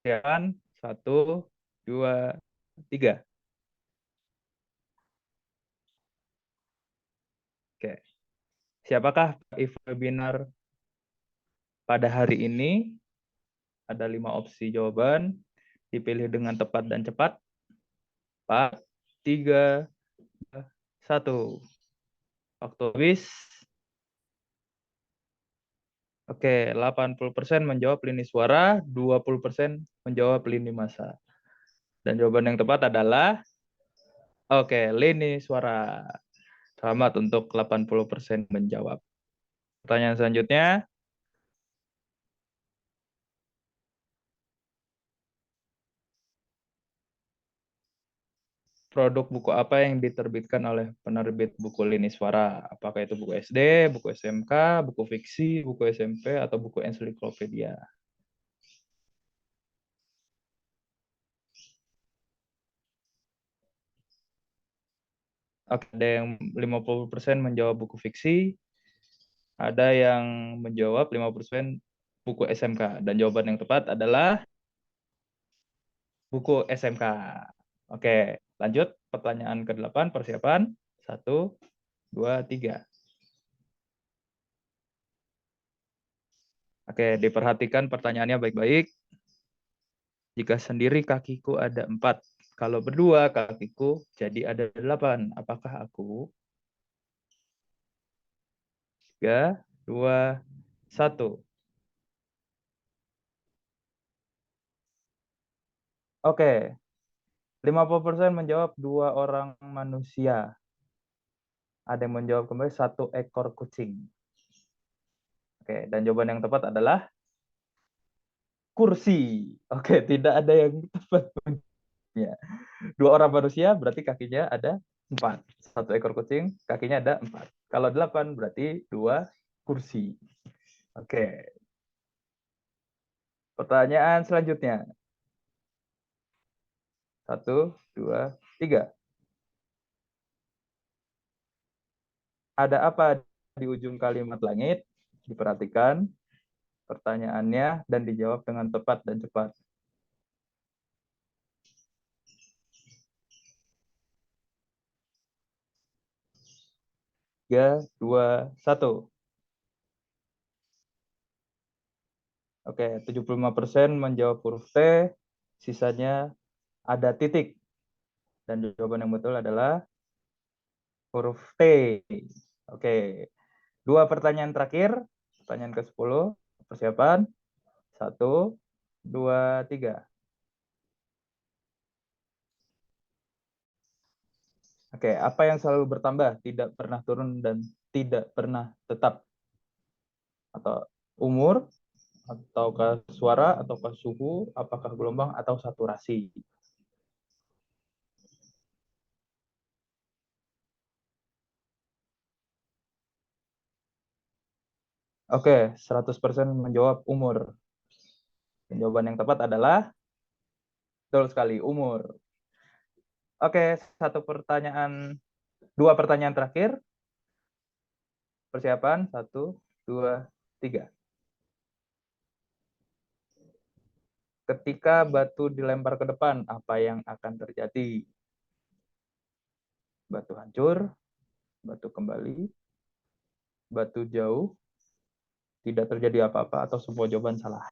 Siapkan. 1, 2, 3. Oke. Siapakah webinar pada hari ini? Ada 5 opsi jawaban. Dipilih dengan tepat dan cepat. 4, 3, 1. Waktu habis. Oke, 80% menjawab lini suara, 20% menjawab lini massa. Dan jawaban yang tepat adalah oke, lini suara. Selamat untuk 80% menjawab. Pertanyaan selanjutnya. Produk buku apa yang diterbitkan oleh penerbit buku lini suara? Apakah itu buku SD, buku SMK, buku fiksi, buku SMP, atau buku ensiklopedia? Oke, ada yang 50% menjawab buku fiksi, ada yang menjawab 50% buku SMK. Dan jawaban yang tepat adalah buku SMK. Oke, lanjut. Pertanyaan ke-8, persiapan. 1, 2, 3. Oke, diperhatikan pertanyaannya baik-baik. Jika sendiri kakiku ada 4. Kalau berdua kakiku jadi ada 8. Apakah aku? 3, 2, 1. Oke, 50% menjawab 2 orang manusia. Ada yang menjawab kembali 1 ekor kucing. Oke, dan jawaban yang tepat adalah kursi. Oke, tidak ada yang tepat. Ya. 2 orang manusia berarti kakinya ada 4. 1 ekor kucing, kakinya ada 4. Kalau 8 berarti 2 kursi. Oke. Pertanyaan selanjutnya. 1, 2, 3. Ada apa di ujung kalimat langit? Diperhatikan pertanyaannya dan dijawab dengan tepat dan cepat. 3, 2, 1. Oke, 75% menjawab huruf T, sisanya ada titik. Dan jawaban yang betul adalah huruf T. Oke, 2 pertanyaan terakhir. Pertanyaan ke-10, persiapan. 1, 2, 3. Oke, apa yang selalu bertambah, tidak pernah turun, dan tidak pernah tetap? Atau umur, ataukah suara, ataukah suhu, apakah gelombang, atau saturasi? Oke, 100% menjawab umur. Dan jawaban yang tepat adalah Betul sekali, umur. Oke, dua pertanyaan terakhir. Persiapan, 1, 2, 3. Ketika batu dilempar ke depan, apa yang akan terjadi? Batu hancur, batu kembali, batu jauh, tidak terjadi apa-apa, atau semua jawaban salah.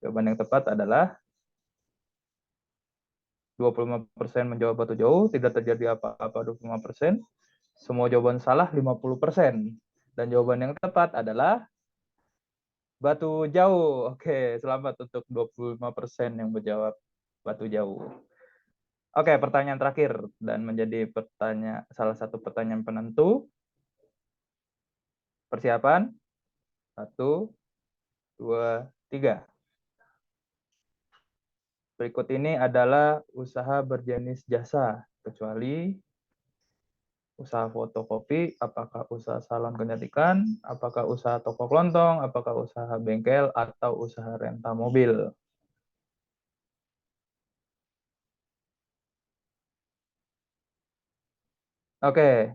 Jawaban yang tepat adalah 25% menjawab batu jauh, tidak terjadi apa-apa 25%, semua jawaban salah 50%. Dan jawaban yang tepat adalah batu jauh. Oke, selamat untuk 25% yang menjawab batu jauh. Oke, pertanyaan terakhir dan menjadi salah satu pertanyaan penentu. Persiapan. 1, 2, 3. Berikut ini adalah usaha berjenis jasa, kecuali usaha fotokopi, apakah usaha salon kecantikan, apakah usaha toko kelontong, apakah usaha bengkel, atau usaha rental mobil. Oke,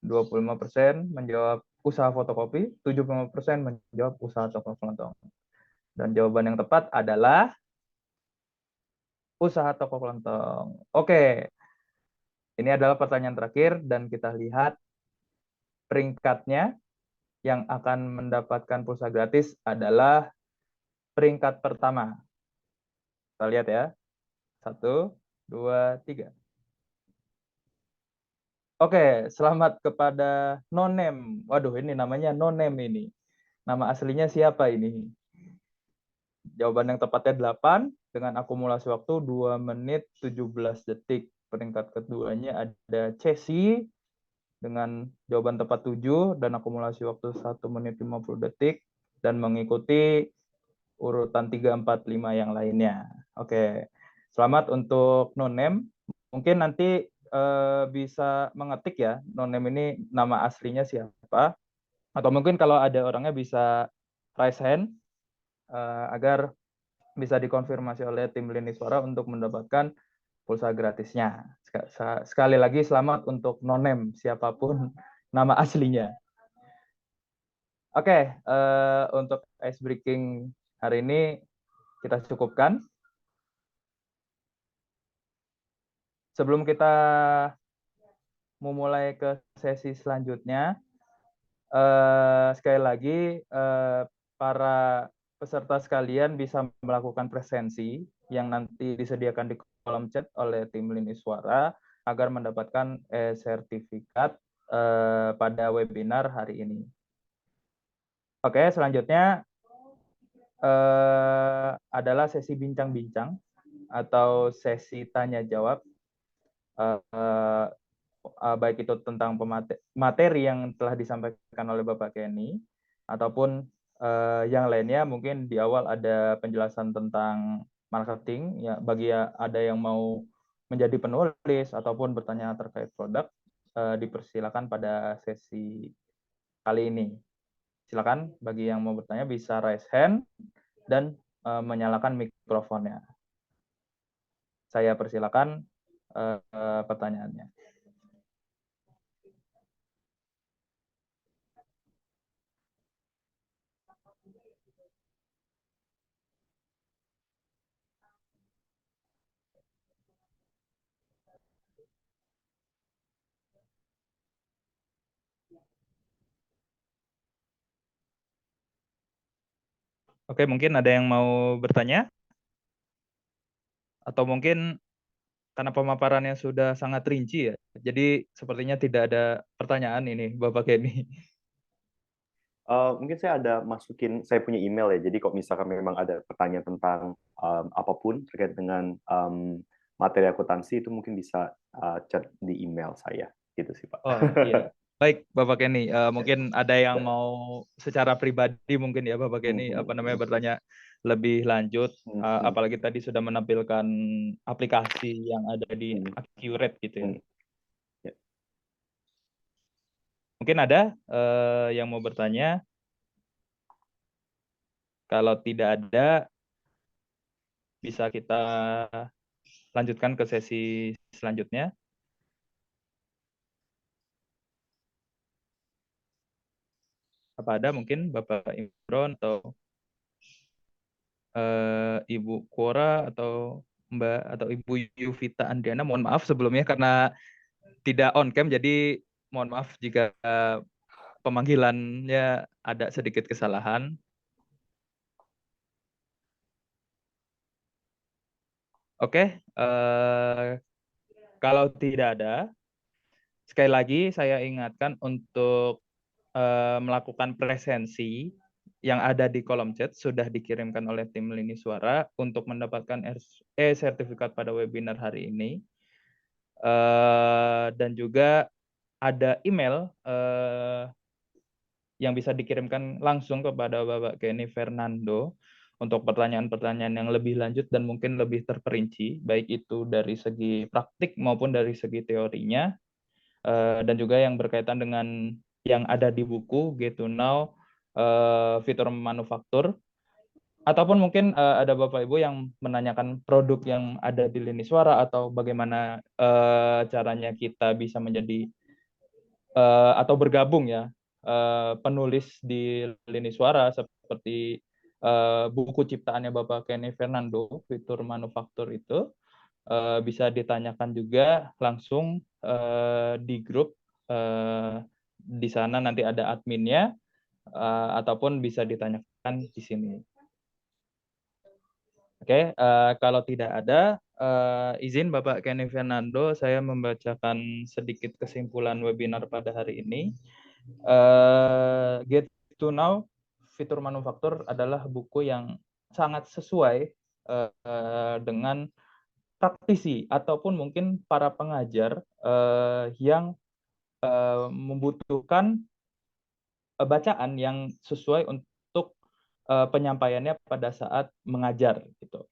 25% menjawab usaha fotokopi, 75% menjawab usaha toko kelontong. Dan jawaban yang tepat adalah usaha toko kelontong. Oke, ini adalah pertanyaan terakhir dan kita lihat peringkatnya. Yang akan mendapatkan pulsa gratis adalah peringkat pertama. Kita lihat ya. 1, 2, 3. Oke, selamat kepada Nonem. Waduh, ini namanya Nonem ini. Nama aslinya siapa ini? Jawaban yang tepatnya 8 dengan akumulasi waktu 2 menit 17 detik. Peringkat keduanya ada Cesi dengan jawaban tepat 7 dan akumulasi waktu 1 menit 50 detik dan mengikuti urutan 3, 4, 5 yang lainnya. Oke. Selamat untuk Nonem. Mungkin nanti bisa mengetik ya, Nonem ini nama aslinya siapa. Atau mungkin kalau ada orangnya bisa raise hand agar bisa dikonfirmasi oleh tim Lini Suara untuk mendapatkan pulsa gratisnya. Sekali lagi selamat untuk Nonem, siapapun nama aslinya. Oke, untuk ice breaking hari ini kita cukupkan. Sebelum kita memulai ke sesi selanjutnya, sekali lagi para peserta sekalian bisa melakukan presensi yang nanti disediakan di kolom chat oleh tim Lini Suara agar mendapatkan sertifikat pada webinar hari ini. Oke, selanjutnya adalah sesi bincang-bincang atau sesi tanya jawab, baik itu tentang materi yang telah disampaikan oleh Bapak Kenny ataupun yang lainnya. Mungkin di awal ada penjelasan tentang marketing ya, bagi ada yang mau menjadi penulis ataupun bertanya terkait produk, dipersilakan pada sesi kali ini. Silakan bagi yang mau bertanya bisa raise hand dan menyalakan mikrofonnya. Saya persilakan pertanyaannya. Oke, mungkin ada yang mau bertanya? Atau mungkin karena pemaparannya sudah sangat rinci ya, jadi sepertinya tidak ada pertanyaan ini, Bapak Kenny. Mungkin saya saya punya email ya, jadi kalau misalkan memang ada pertanyaan tentang apapun terkait dengan materi akuntansi, itu mungkin bisa chat di email saya, gitu sih Pak. Oh iya, baik Bapak Kenny. Mungkin ada yang mau secara pribadi mungkin ya Bapak Kenny bertanya lebih lanjut, apalagi tadi sudah menampilkan aplikasi yang ada di Accurate gitu ya. Mungkin ada yang mau bertanya. Kalau tidak ada, bisa kita lanjutkan ke sesi selanjutnya. Apa ada mungkin Bapak Imron atau Ibu Quora atau Mbak atau Ibu Yuvita Andriana? Mohon maaf sebelumnya karena tidak on cam, jadi mohon maaf jika pemanggilannya ada sedikit kesalahan. Oke, kalau tidak ada, sekali lagi saya ingatkan untuk melakukan presensi yang ada di kolom chat sudah dikirimkan oleh tim Lini Suara untuk mendapatkan e-sertifikat pada webinar hari ini. Dan juga ada email yang bisa dikirimkan langsung kepada Bapak Kenny Fernando untuk pertanyaan-pertanyaan yang lebih lanjut dan mungkin lebih terperinci, baik itu dari segi praktik maupun dari segi teorinya, dan juga yang berkaitan dengan yang ada di buku Get to Know Fitur Manufaktur, ataupun mungkin ada Bapak Ibu yang menanyakan produk yang ada di Lini Suara atau bagaimana caranya kita bisa menjadi atau bergabung ya penulis di Lini Suara seperti buku ciptaannya Bapak Kenny Fernando, Fitur Manufaktur itu bisa ditanyakan juga langsung di grup. Di sana nanti ada adminnya, ataupun bisa ditanyakan di sini. Oke, kalau tidak ada, izin Bapak Kenny Fernando, saya membacakan sedikit kesimpulan webinar pada hari ini. Get to Know Fitur Manufaktur adalah buku yang sangat sesuai dengan praktisi ataupun mungkin para pengajar yang membutuhkan bacaan yang sesuai untuk penyampaiannya pada saat mengajar gitu.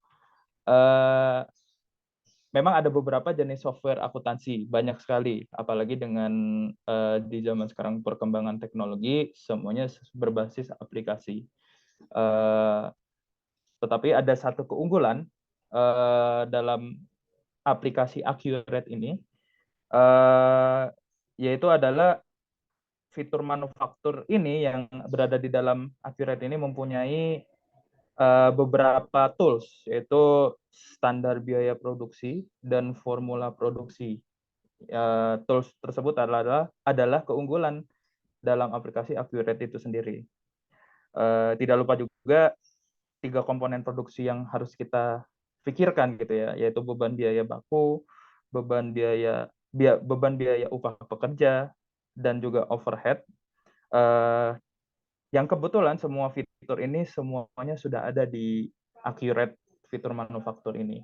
Memang ada beberapa jenis software akuntansi, banyak sekali, apalagi dengan di zaman sekarang perkembangan teknologi, semuanya berbasis aplikasi. Tetapi ada satu keunggulan dalam aplikasi Accurate ini, yaitu adalah fitur manufaktur ini yang berada di dalam Accurate ini mempunyai beberapa tools, yaitu standar biaya produksi dan formula produksi. Tools tersebut adalah keunggulan dalam aplikasi Accurate itu sendiri. Tidak lupa juga 3 komponen produksi yang harus kita pikirkan gitu ya, yaitu beban biaya baku, beban biaya upah pekerja, dan juga overhead. Yang kebetulan semua fitur ini semuanya sudah ada di Accurate fitur manufaktur ini.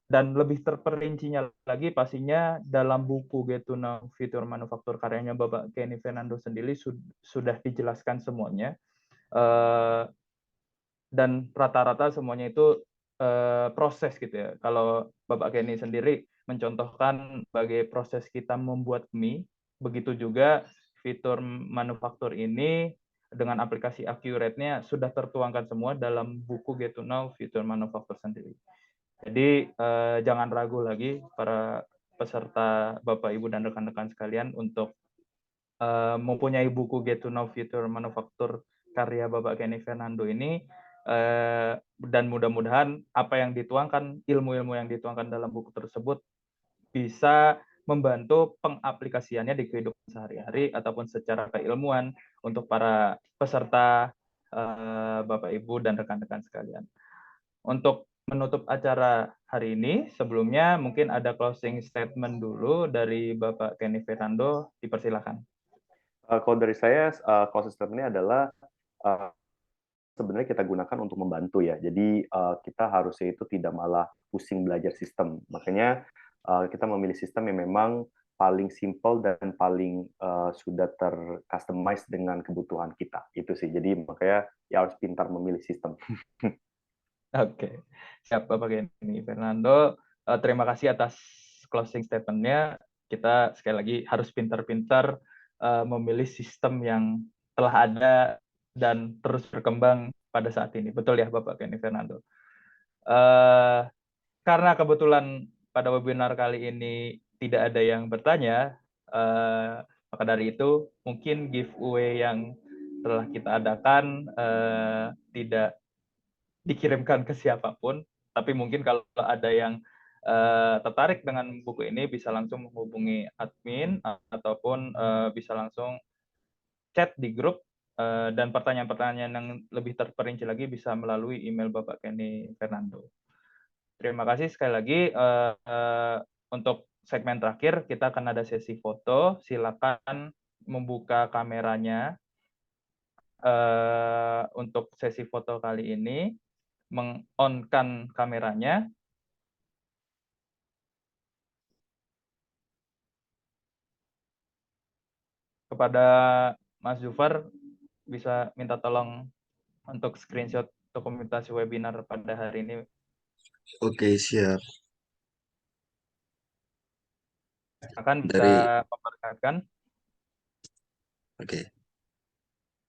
Dan lebih terperincinya lagi pastinya dalam buku Get to Know Fitur Manufaktur karyanya Bapak Kenny Fernando sendiri sudah dijelaskan semuanya. Dan rata-rata semuanya itu proses gitu ya. Kalau Bapak Kenny sendiri mencontohkan sebagai proses kita membuat mie, begitu juga fitur manufaktur ini dengan aplikasi Accurate-nya sudah tertuangkan semua dalam buku Get to Know Fitur Manufaktur sendiri. Jadi jangan ragu lagi para peserta Bapak Ibu dan rekan-rekan sekalian untuk mempunyai buku Get to Know Fitur Manufaktur karya Bapak Kenny Fernando ini, dan mudah-mudahan apa yang dituangkan, ilmu-ilmu yang dituangkan dalam buku tersebut bisa membantu pengaplikasiannya di kehidupan sehari-hari ataupun secara keilmuan untuk para peserta Bapak Ibu dan rekan-rekan sekalian. Untuk menutup acara hari ini, sebelumnya mungkin ada closing statement dulu dari Bapak Kenny Fernando, dipersilakan. Kalau dari saya, closing statement-nya adalah sebenarnya kita gunakan untuk membantu ya. Jadi kita harusnya itu tidak malah pusing belajar sistem. Makanya kita memilih sistem yang memang paling simple dan paling sudah ter-customize dengan kebutuhan kita. Itu sih. Jadi makanya ya harus pintar memilih sistem. Oke, siap Bapak Kenny Fernando. Terima kasih atas closing statement-nya. Kita sekali lagi harus pintar-pintar memilih sistem yang telah ada dan terus berkembang pada saat ini. Betul ya Bapak Kenny Fernando? Karena kebetulan pada webinar kali ini tidak ada yang bertanya, maka dari itu mungkin giveaway yang telah kita adakan tidak dikirimkan ke siapapun, tapi mungkin kalau ada yang tertarik dengan buku ini bisa langsung menghubungi admin ataupun bisa langsung chat di grup, dan pertanyaan-pertanyaan yang lebih terperinci lagi bisa melalui email Bapak Kenny Fernando. Terima kasih sekali lagi. Untuk segmen terakhir, kita akan ada sesi foto. Silakan membuka kameranya. Untuk sesi foto kali ini, meng-on-kan kameranya. Kepada Mas Zufar, bisa minta tolong untuk screenshot dokumentasi webinar pada hari ini. Oke, siap. Akan bisa Dari memperlihatkan. Oke.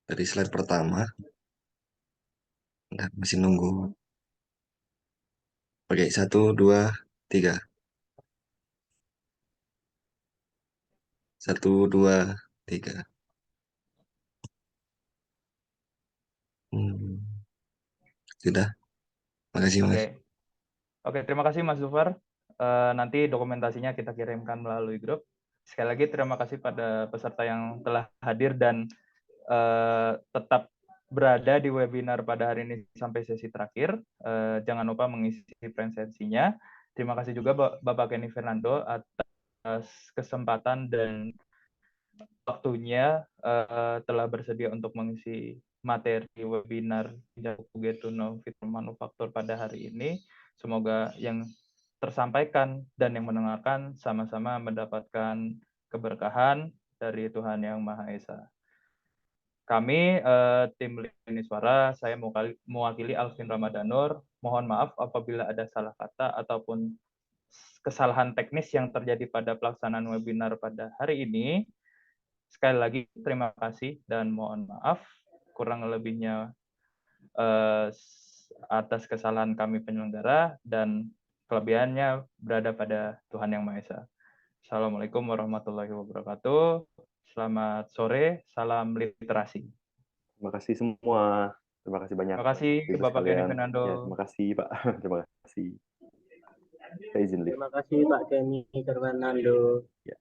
Dari slide pertama. Bentar, masih nunggu. Oke, 1, 2, 3. 1, 2, 3. Sudah. Makasih, Mas. Oke, terima kasih Mas Zufar. Nanti dokumentasinya kita kirimkan melalui grup. Sekali lagi terima kasih pada peserta yang telah hadir dan tetap berada di webinar pada hari ini sampai sesi terakhir. Jangan lupa mengisi presensinya. Terima kasih juga Bapak Kenny Fernando atas kesempatan dan waktunya telah bersedia untuk mengisi materi webinar buku Get to Know Fitur Manufaktur pada hari ini. Semoga yang tersampaikan dan yang mendengarkan sama-sama mendapatkan keberkahan dari Tuhan Yang Maha Esa. Kami, tim Lini Suara, saya mewakili Alvin Ramadanur. Mohon maaf apabila ada salah kata ataupun kesalahan teknis yang terjadi pada pelaksanaan webinar pada hari ini. Sekali lagi, terima kasih dan mohon maaf. Kurang lebihnya atas kesalahan kami penyelenggara dan kelebihannya berada pada Tuhan Yang Maha Esa. Assalamualaikum warahmatullahi wabarakatuh. Selamat sore, salam literasi. Terima kasih semua. Terima kasih banyak. Terima kasih Bapak Kenny Fernando. Ya, terima kasih Pak. Terima kasih. Saya izin live. Terima kasih Pak Kenny Fernando. Ya.